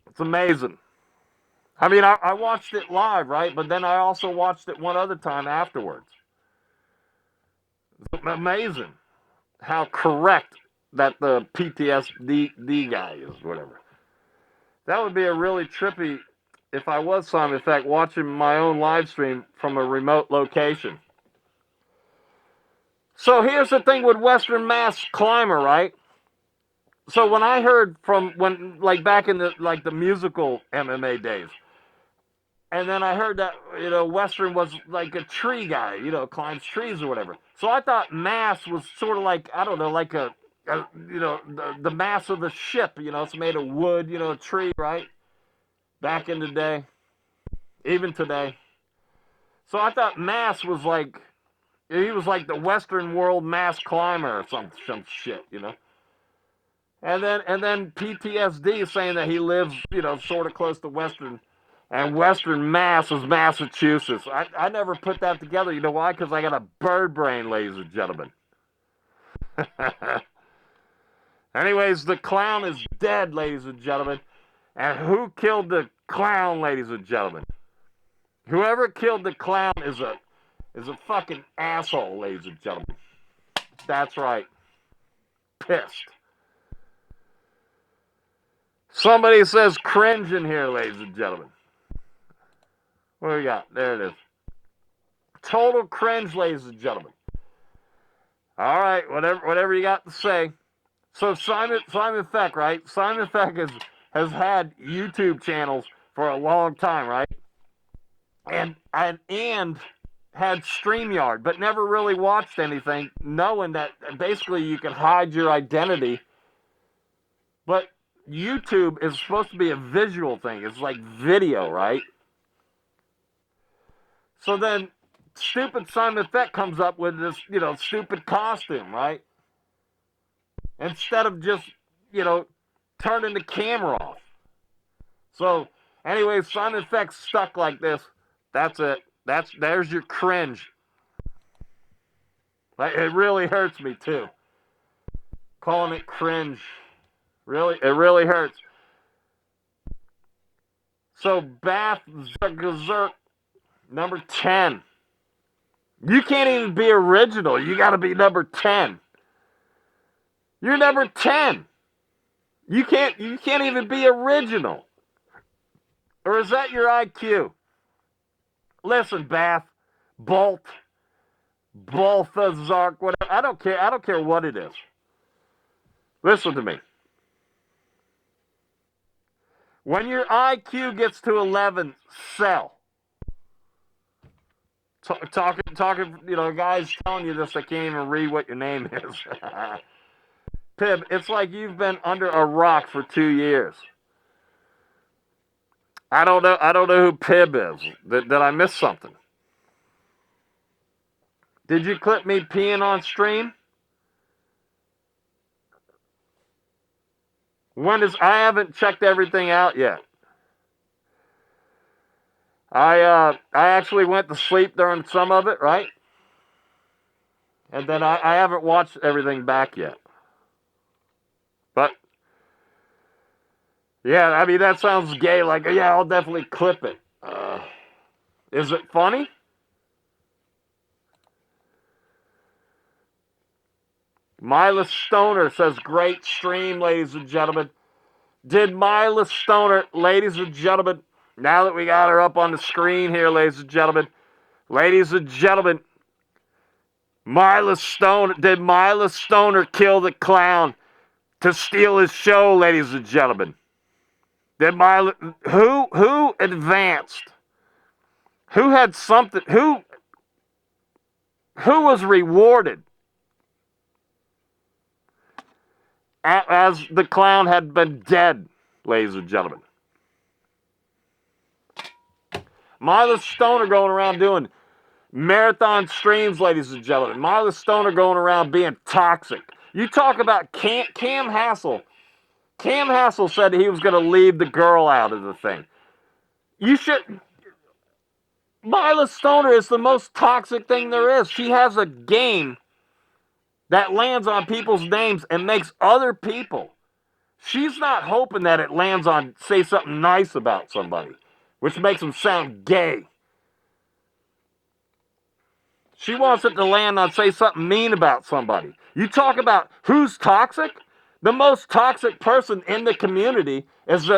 It's amazing. I mean, I watched it live, right? But then I also watched it one other time afterwards. It's amazing how correct that the PTSD guy is, whatever. That would be a really trippy, if I was Simon Feck, watching my own live stream from a remote location. So here's the thing with Western Mass Climber, right? So when I heard back in the musical MMA days, and then I heard that, Western was like a tree guy, climbs trees or whatever. So I thought Mass was sort of like, I don't know, like the mass of the ship, it's made of wood, a tree, right? Back in the day, even today. So I thought Mass was like, he was like the Western world mass climber or some shit, And then PTSD is saying that he lives, sort of close to Western. And Western Mass is Massachusetts. I never put that together. You know why? Because I got a bird brain, ladies and gentlemen. Anyways, the clown is dead, ladies and gentlemen. And who killed the clown, ladies and gentlemen? Whoever killed the clown is a fucking asshole, ladies and gentlemen. That's right. Pissed. Somebody says cringe in here, ladies and gentlemen. What do we got? There it is. Total cringe, ladies and gentlemen. All right, whatever you got to say. So Simon Feck, right? Simon Feck has had YouTube channels for a long time, right? And had StreamYard, but never really watched anything, knowing that basically you can hide your identity. But YouTube is supposed to be a visual thing. It's like video, right? So then stupid Simon Feck comes up with this, stupid costume, right? Instead of just, turning the camera off. So, anyway, Simon Feck's stuck like this. That's it. There's your cringe. It really hurts me, too. Calling it cringe. Really, it really hurts. So, Bath Zerk, number 10. You can't even be original. You got to be number 10. You're number 10. You can't even be original. Or is that your IQ? Listen, Bath, Balthazar, whatever. I don't care what it is. Listen to me. When your IQ gets to 11, sell. Talking, guys telling you this, they can't even read what your name is. Pib, it's like you've been under a rock for 2 years. I don't know who Pib is. Did I miss something? Did you clip me peeing on stream? I haven't checked everything out yet. I actually went to sleep during some of it, right? And then I haven't watched everything back yet. But yeah, I mean that sounds gay. Like, yeah, I'll definitely clip it. Is it funny? Mila Stoner says, great stream, ladies and gentlemen. Did Mila Stoner, ladies and gentlemen, now that we got her up on the screen here, ladies and gentlemen, did Mila Stoner kill the clown to steal his show, ladies and gentlemen? Who advanced? Who had something, who was rewarded as the clown had been dead, ladies and gentlemen? Mila Stoner going around doing marathon streams, ladies and gentlemen. Mila Stoner going around being toxic. You talk about Cam Hassel. Cam Hassel said he was going to leave the girl out of the thing. Mila Stoner is the most toxic thing there is. She has a game that lands on people's names and makes other people. She's not hoping that it lands on, say something nice about somebody, which makes them sound gay. She wants it to land on, say something mean about somebody. You talk about who's toxic? The most toxic person in the community is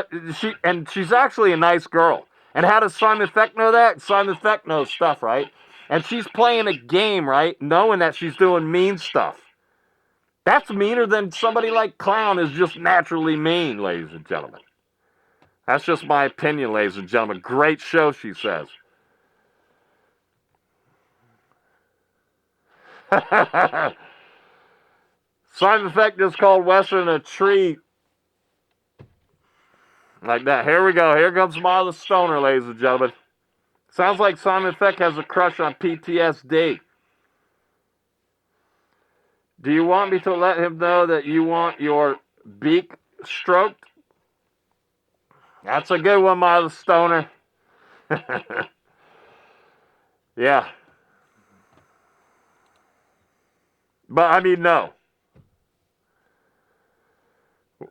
she's actually a nice girl. And how does Simon Feck know that? Simon Feck knows stuff, right? And she's playing a game, right? Knowing that she's doing mean stuff. That's meaner than somebody like Clown is just naturally mean, ladies and gentlemen. That's just my opinion, ladies and gentlemen. Great show, she says. Simon Feck just called Western a tree. Like that. Here we go. Here comes Mila Stoner, ladies and gentlemen. Sounds like Simon Feck has a crush on PTSD. Do you want me to let him know that you want your beak stroked? That's a good one, Mila Stoner. Yeah. But, I mean, no.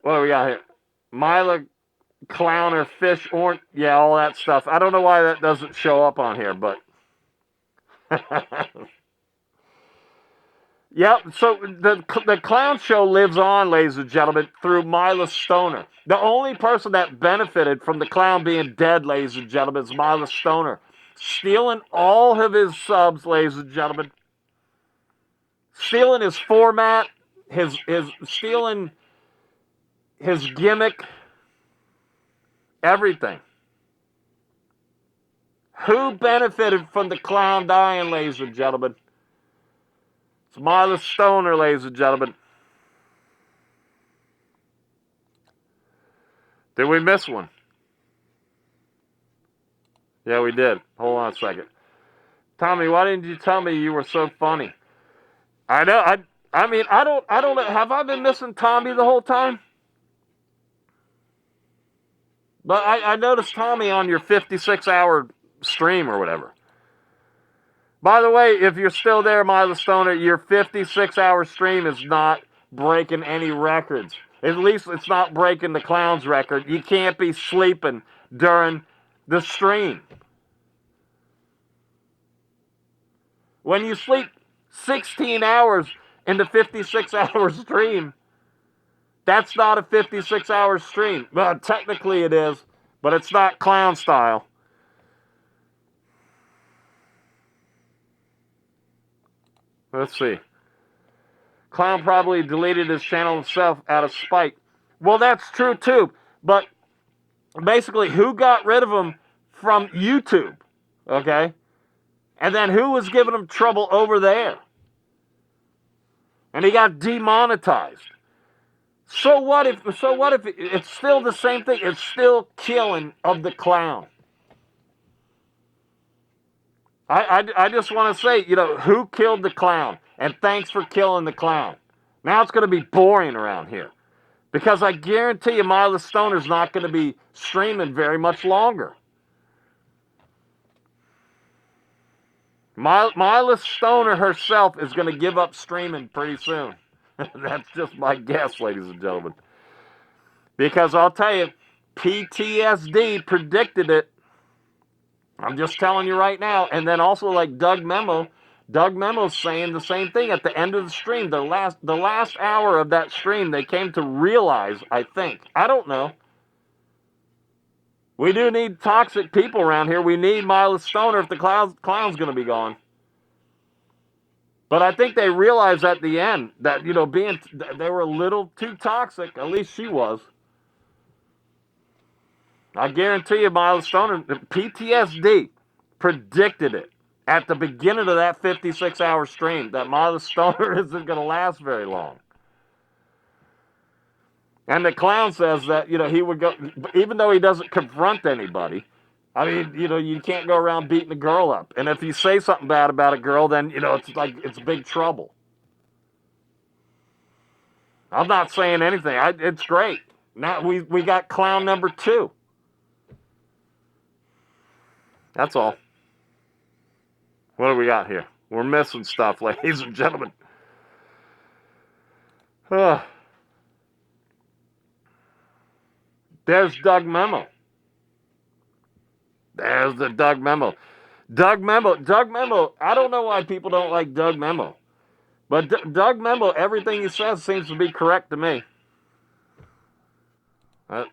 What do we got here? Mila Clowner, fish, orange. Yeah, all that stuff. I don't know why that doesn't show up on here, but... Yep, so the clown show lives on, ladies and gentlemen, through Mila Stoner. The only person that benefited from the clown being dead, ladies and gentlemen, is Mila Stoner. Stealing all of his subs, ladies and gentlemen. Stealing his format, stealing his gimmick, everything. Who benefited from the clown dying, ladies and gentlemen? It's Mila Stoner, ladies and gentlemen. Did we miss one? Yeah, we did. Hold on a second. Tommy, why didn't you tell me you were so funny? I know. I mean, I don't know. Have I been missing Tommy the whole time? But I noticed Tommy on your 56-hour stream or whatever. By the way, if you're still there, Mila Stoner, your 56-hour stream is not breaking any records. At least it's not breaking the clown's record. You can't be sleeping during the stream. When you sleep 16 hours in the 56-hour stream, that's not a 56-hour stream. Well, technically it is, but it's not clown style. Let's see. Clown probably deleted his channel himself out of spite. Well, that's true too, but basically who got rid of him from YouTube, okay? And then who was giving him trouble over there? And he got demonetized. So what if it's still the same thing? It's still killing of the clown. I just want to say, who killed the clown? And thanks for killing the clown. Now it's going to be boring around here. Because I guarantee you Mila Stoner's not going to be streaming very much longer. Mila Stoner herself is going to give up streaming pretty soon. That's just my guess, ladies and gentlemen. Because I'll tell you, PTSD predicted it. I'm just telling you right now. And then also like Doug Memo's saying the same thing at the end of the stream. The last hour of that stream, they came to realize, I think. I don't know. We do need toxic people around here. We need Mila Stoner if the clown's going to be gone. But I think they realized at the end that, they were a little too toxic. At least she was. I guarantee you, Mila Stoner, PTSD predicted it at the beginning of that 56-hour stream that Mila Stoner isn't going to last very long. And the clown says that, he would go, even though he doesn't confront anybody, I mean, you can't go around beating a girl up. And if you say something bad about a girl, then, it's like, it's big trouble. I'm not saying anything. It's great. Now we got clown number 2. That's all. What do we got here? We're missing stuff, ladies and gentlemen. There's Doug Memo. There's the Doug Memo. Doug Memo, I don't know why people don't like Doug Memo. But Doug Memo, everything he says seems to be correct to me. I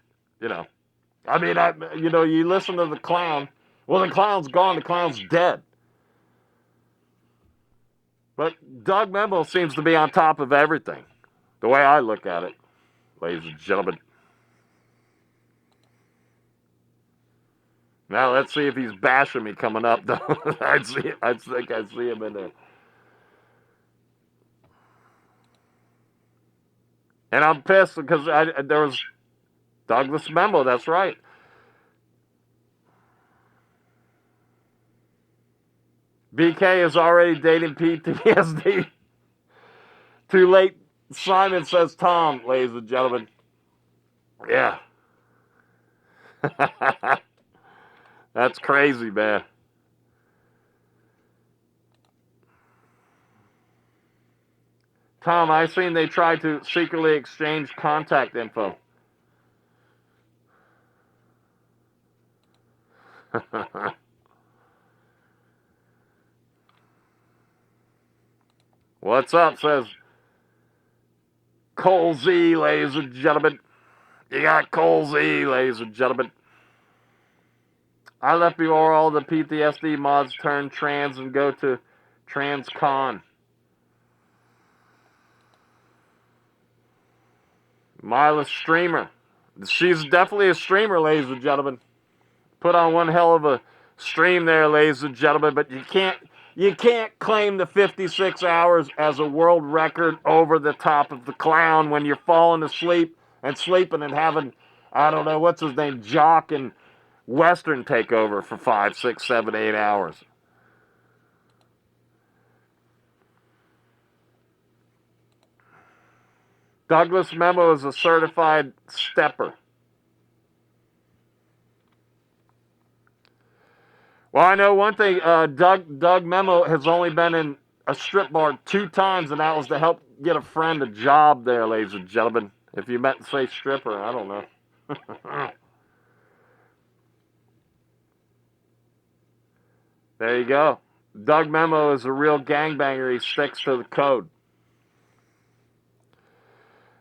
mean, you listen to the clown. Well, the clown's gone. The clown's dead. But Doug Memo seems to be on top of everything. The way I look at it, ladies and gentlemen. Now, let's see if he's bashing me coming up, though. I think I see him in there. And I'm pissed because there was Douglas Memo, that's right. BK is already dating PTSD. Too late, Simon says Tom, ladies and gentlemen. Yeah. That's crazy, man. Tom, I seen they tried to secretly exchange contact info. What's up, says Cole Z, ladies and gentlemen. You got Cole Z, ladies and gentlemen. I left before all the PTSD mods turn trans and go to TransCon. Mila streamer. She's definitely a streamer, ladies and gentlemen. Put on one hell of a stream there, ladies and gentlemen, but you can't claim the 56 hours as a world record over the top of the clown when you're falling asleep and sleeping and having, I don't know, what's his name, Jock and Western take over for 5, 6, 7, 8 hours. Douglas Memo is a certified stepper. Well, I know one thing. Doug Memo has only been in a strip bar 2 times, and that was to help get a friend a job there, ladies and gentlemen. If you meant to say stripper, I don't know. There you go. Doug Memo is a real gangbanger. He sticks to the code.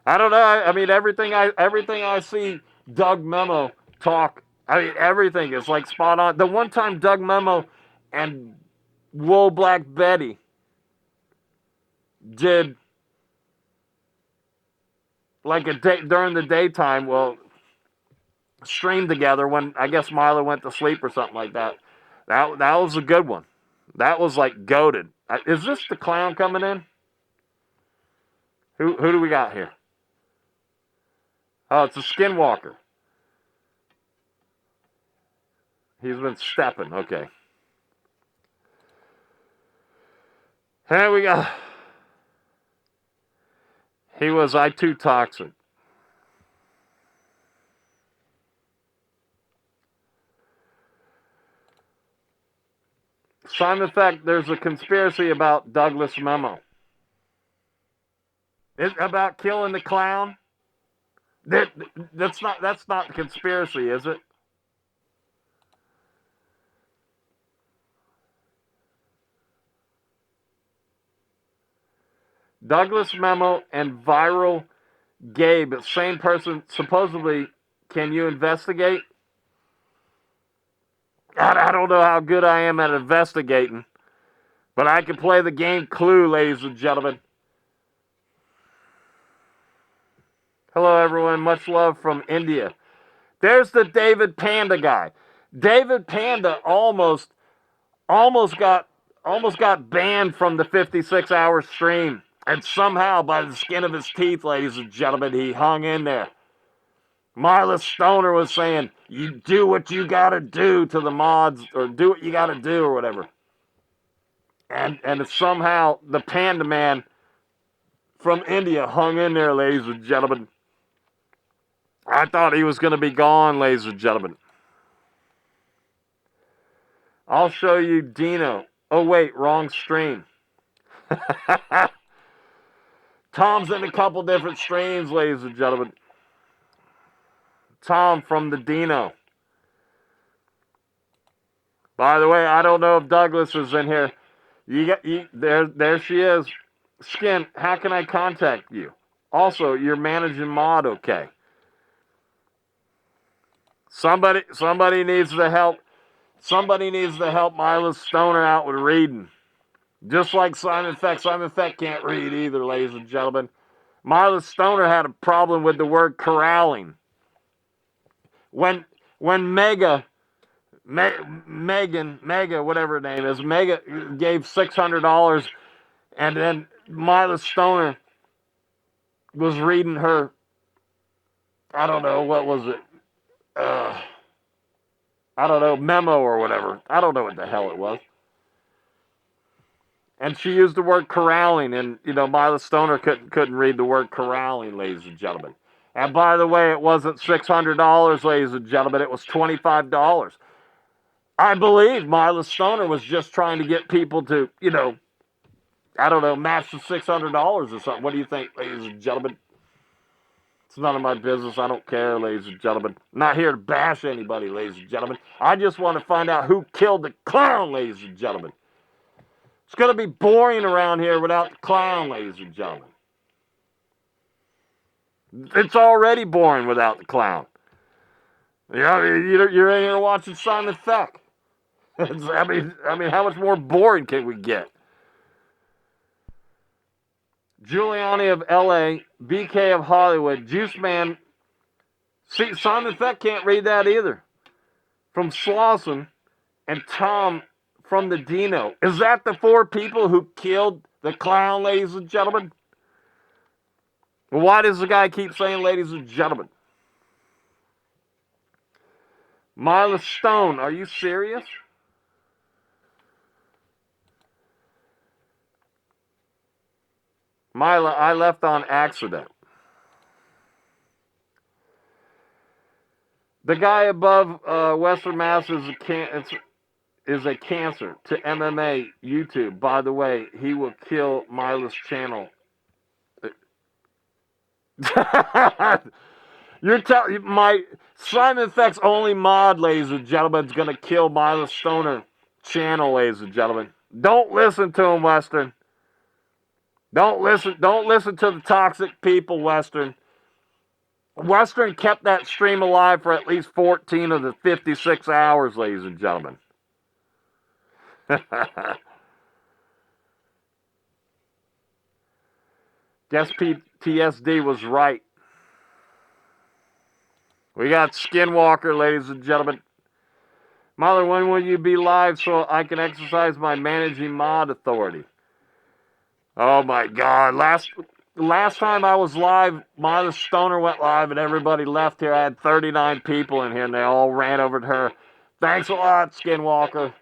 I don't know. I mean, everything I see Doug Memo talk, I mean, everything is like spot on. The one time Doug Memo and Wool Black Betty did like a day during the daytime. Well, stream together when I guess Milo went to sleep or something like that. That was a good one. That was like goated. Is this the clown coming in? Who do we got here? Oh, it's a skinwalker. He's been stepping. Okay. Here we go. He was I too toxic. Simon Feck, there's a conspiracy about Douglas Memo. About killing the clown? That's not the conspiracy, is it? Douglas Memo and Viral Gabe, same person, supposedly. Can you investigate? I don't know how good I am at investigating, but I can play the game Clue, ladies and gentlemen. Hello, everyone. Much love from India. There's the David Panda guy. David Panda almost got banned from the 56-hour stream, and somehow, by the skin of his teeth, ladies and gentlemen, he hung in there. Mila Stoner was saying, "You do what you gotta do" to the mods, or do what you gotta do, or whatever. And somehow the Panda Man from India hung in there, ladies and gentlemen. I thought he was gonna be gone, ladies and gentlemen. I'll show you Dino. Oh wait, wrong stream. Tom's in a couple different streams, ladies and gentlemen. Tom from the Dino. By the way, I don't know if Douglas is in here. There she is. Skin, how can I contact you? Also, you're managing mod, okay? Somebody needs to help. Somebody needs to help Mila Stoner out with reading. Just like Simon Feck. Simon Feck can't read either, ladies and gentlemen. Mila Stoner had a problem with the word corralling. When Megan, whatever her name is, Mega gave $600, and then Mila Stoner was reading her, I don't know, what was it? I don't know, memo or whatever. I don't know what the hell it was. And she used the word corralling, and Mila Stoner couldn't read the word corralling, ladies and gentlemen. And by the way, it wasn't $600, ladies and gentlemen. It was $25. I believe Mila Stoner was just trying to get people to, I don't know, match the $600 or something. What do you think, ladies and gentlemen? It's none of my business. I don't care, ladies and gentlemen. I'm not here to bash anybody, ladies and gentlemen. I just want to find out who killed the clown, ladies and gentlemen. It's going to be boring around here without the clown, ladies and gentlemen. It's already boring without the clown. You're in here watching Simon Feck. I mean, how much more boring can we get? Giuliani of LA, BK of Hollywood, Juice Man. See, Simon Feck can't read that either. From Slauson, and Tom from the Dino. Is that the 4 people who killed the clown, ladies and gentlemen? Why does the guy keep saying ladies and gentlemen? Mila Stone, are you serious? Mila, I left on accident. The guy above Western Mass is a cancer to MMA YouTube. By the way, he will kill Mila's channel. You're telling my Simon Feck's only mod, ladies and gentlemen, is gonna kill Mila Stoner channel, ladies and gentlemen. Don't listen to him, Western. Don't listen to the toxic people, Western. Western kept that stream alive for at least 14 of the 56 hours, ladies and gentlemen. Guess PTSD was right. We got Skinwalker, ladies and gentlemen. Mother, when will you be live so I can exercise my managing mod authority? Oh my God! Last time I was live, Mother Stoner went live and everybody left here. I had 39 people in here and they all ran over to her. Thanks a lot, Skinwalker.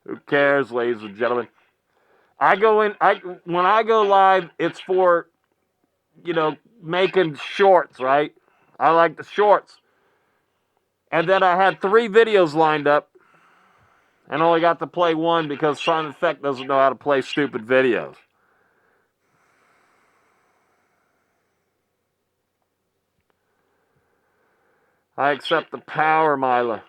Who cares, ladies and gentlemen? When I go live, it's for, making shorts, right? I like the shorts. And then I had 3 videos lined up and only got to play one because Simon Feck doesn't know how to play stupid videos. I accept the power, Mila.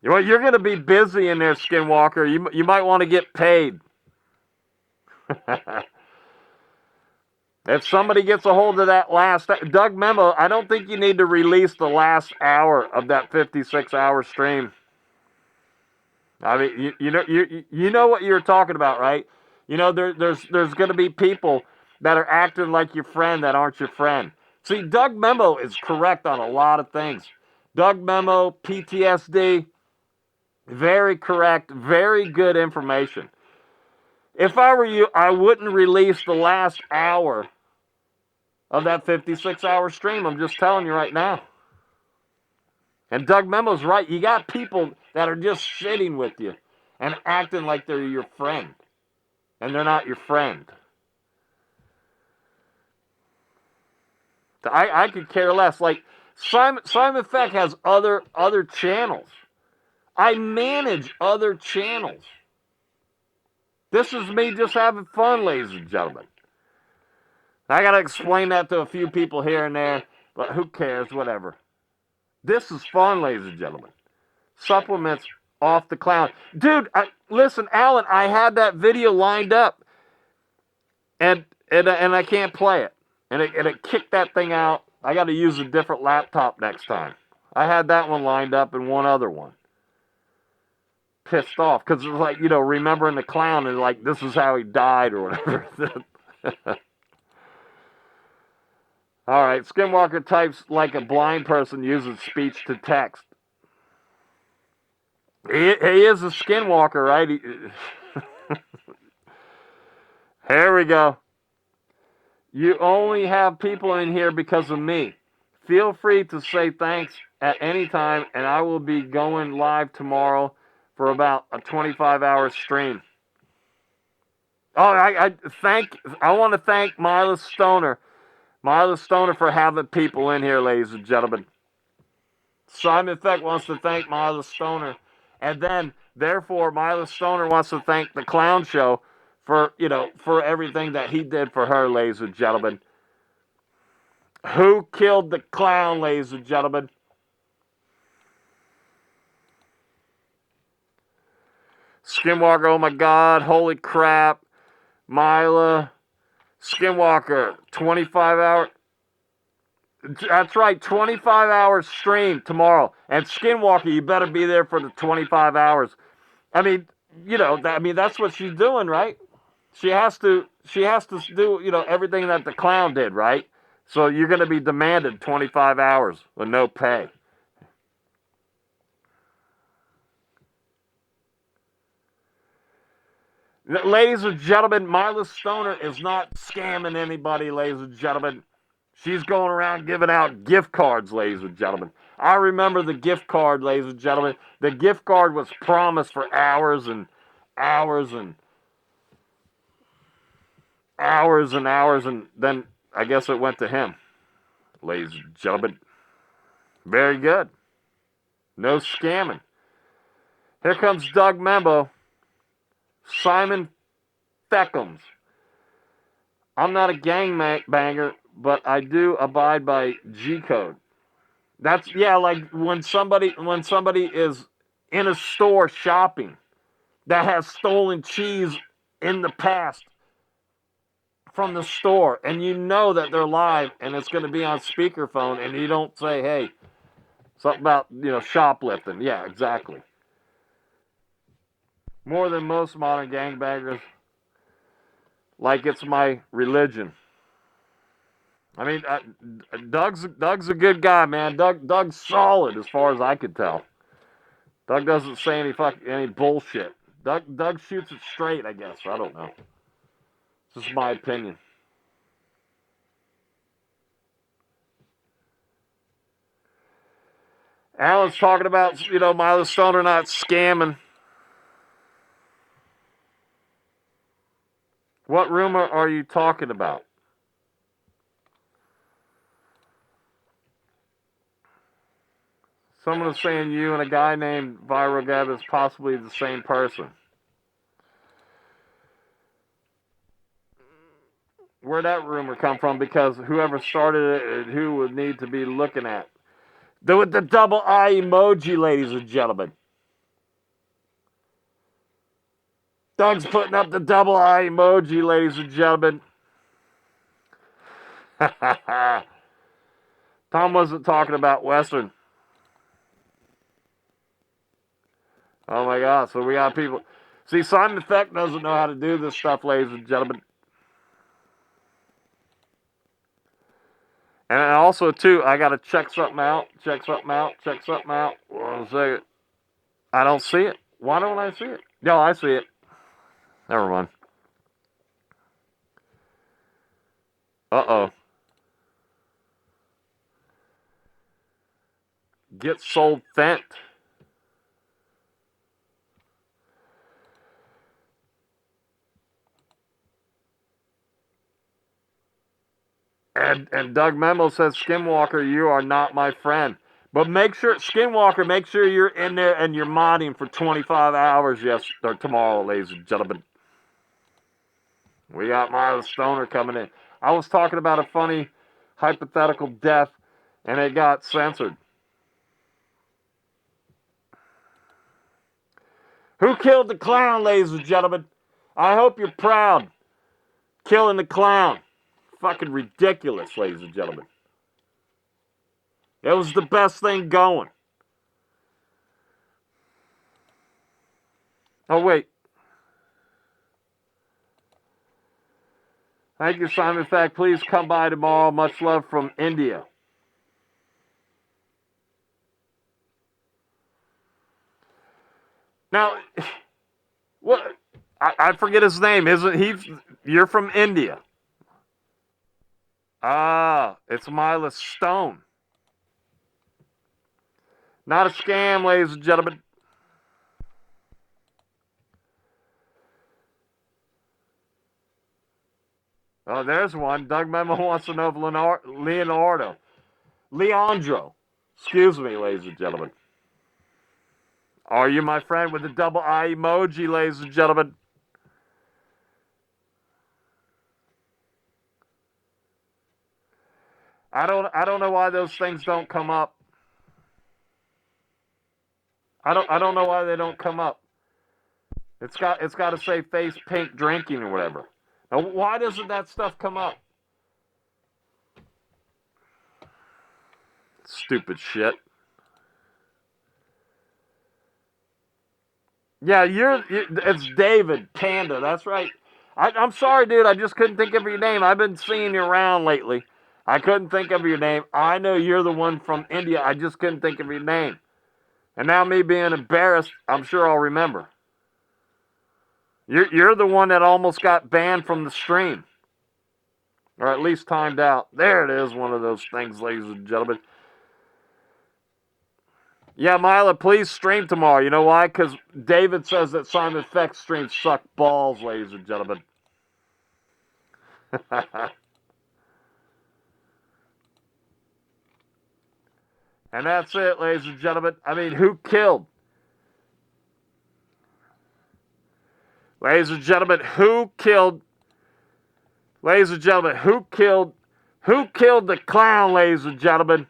Well, you're going to be busy in there, Skinwalker. You might want to get paid. If somebody gets a hold of that last Doug Memo, I don't think you need to release the last hour of that 56-hour stream. I mean, you know what you're talking about, right? You know, there's going to be people that are acting like your friend that aren't your friend. See, Doug Memo is correct on a lot of things. Doug Memo, PTSD, very correct, very good information. If I were you, I wouldn't release the last hour of that 56-hour stream. I'm just telling you right now. And Doug Memo's right. You got people that are just shitting with you and acting like they're your friend. And they're not your friend. I could care less. Like, Simon Feck has other channels. I manage other channels. This is me just having fun, ladies and gentlemen. I got to explain that to a few people here and there, but who cares, whatever. This is fun, ladies and gentlemen. Supplements off the clown. Dude, listen, Alan, I had that video lined up, and I can't play it. And it kicked that thing out. I got to use a different laptop next time. I had that one lined up and one other one. Pissed off, because it was like, remembering the clown and like, this is how he died or whatever. All right, Skinwalker types like a blind person uses speech to text. He is a Skinwalker, right? Here we go. You only have people in here because of me. Feel free to say thanks at any time, and I will be going live tomorrow for about a 25-hour stream. Oh, I want to thank Mila Stoner for having people in here, ladies and gentlemen. Simon Feck wants to thank Mila Stoner. And then, therefore, Mila Stoner wants to thank the Clown Show for everything that he did for her, ladies and gentlemen. Who killed the clown, ladies and gentlemen? Skinwalker, oh my God, holy crap. Mila, Skinwalker, 25-hour. That's right, 25-hour stream tomorrow. And Skinwalker, you better be there for the 25 hours. I mean, that's what she's doing, right? She has to do, everything that the clown did, right? So you're going to be demanded 25 hours with no pay. Ladies and gentlemen, Mila Stoner is not scamming anybody, ladies and gentlemen. She's going around giving out gift cards, ladies and gentlemen. I remember the gift card, ladies and gentlemen. The gift card was promised for hours and hours and hours and hours, and then I guess it went to him, ladies and gentlemen. Very good. No scamming. Here comes Doug Membo. Simon Feckums. I'm not a gangbanger, but I do abide by G code. That's like when somebody is in a store shopping that has stolen cheese in the past from the store, and you know that they're live and it's going to be on speakerphone, and you don't say, hey, something about shoplifting. Yeah, exactly. More than most modern gangbangers, like it's my religion. I mean, Doug's a good guy, man. Doug's solid as far as I could tell. Doug doesn't say any bullshit. Doug shoots it straight, I guess. I don't know. This is my opinion. Alan's talking about, Milo Stoner not scamming. What rumor are you talking about? Someone is saying you and a guy named Viral Gab is possibly the same person. Where'd that rumor come from? Because whoever started it, who would need to be looking at? With the double eye emoji, ladies and gentlemen. Doug's putting up the double eye emoji, ladies and gentlemen. Tom wasn't talking about Western. Oh my God! So we got people. See, Simon Feck doesn't know how to do this stuff, ladies and gentlemen. And also, too, I got to check something out. One second. I don't see it. Why don't I see it? No, I see it. Never mind. Uh-oh. Get sold Fent. And Doug Memo says, Skinwalker, you are not my friend. But Skinwalker, make sure you're in there and you're modding for 25 hours or tomorrow, ladies and gentlemen. We got Miles Stoner coming in. I was talking about a funny hypothetical death, and it got censored. Who killed the clown, ladies and gentlemen? I hope you're proud. Killing the clown. Fucking ridiculous, ladies and gentlemen. It was the best thing going. Oh, wait. Thank you, Simon Feck. Please come by tomorrow. Much love from India. Now, what? I forget his name. Isn't he? You're from India. Ah, it's Miles Stone. Not a scam, ladies and gentlemen. Oh, there's one. Doug Memo wants to know if Leandro. Excuse me, ladies and gentlemen. Are you my friend with the double eye emoji, ladies and gentlemen? I don't know why those things don't come up. I don't know why they don't come up. It's got to say face pink drinking or whatever. Now, why doesn't that stuff come up? Stupid shit. Yeah, it's David Panda. That's right. I'm sorry, dude. I just couldn't think of your name. I've been seeing you around lately. I couldn't think of your name. I know you're the one from India. I just couldn't think of your name. And now me being embarrassed, I'm sure I'll remember. You're the one that almost got banned from the stream. Or at least timed out. There it is, one of those things, ladies and gentlemen. Yeah, Mila, please stream tomorrow. You know why? Because David says that Simon Feck streams suck balls, ladies and gentlemen. And that's it, ladies and gentlemen. I mean, who killed? Ladies and gentlemen, who killed? Ladies and gentlemen, who killed? Who killed the clown, ladies and gentlemen?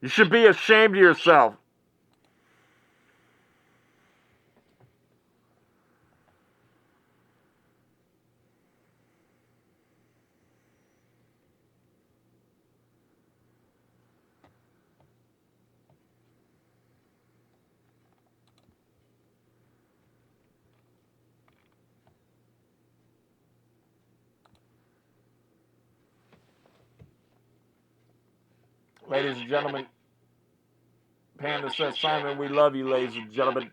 You should be ashamed of yourself. Ladies and gentlemen, Panda says, Simon, we love you, ladies and gentlemen.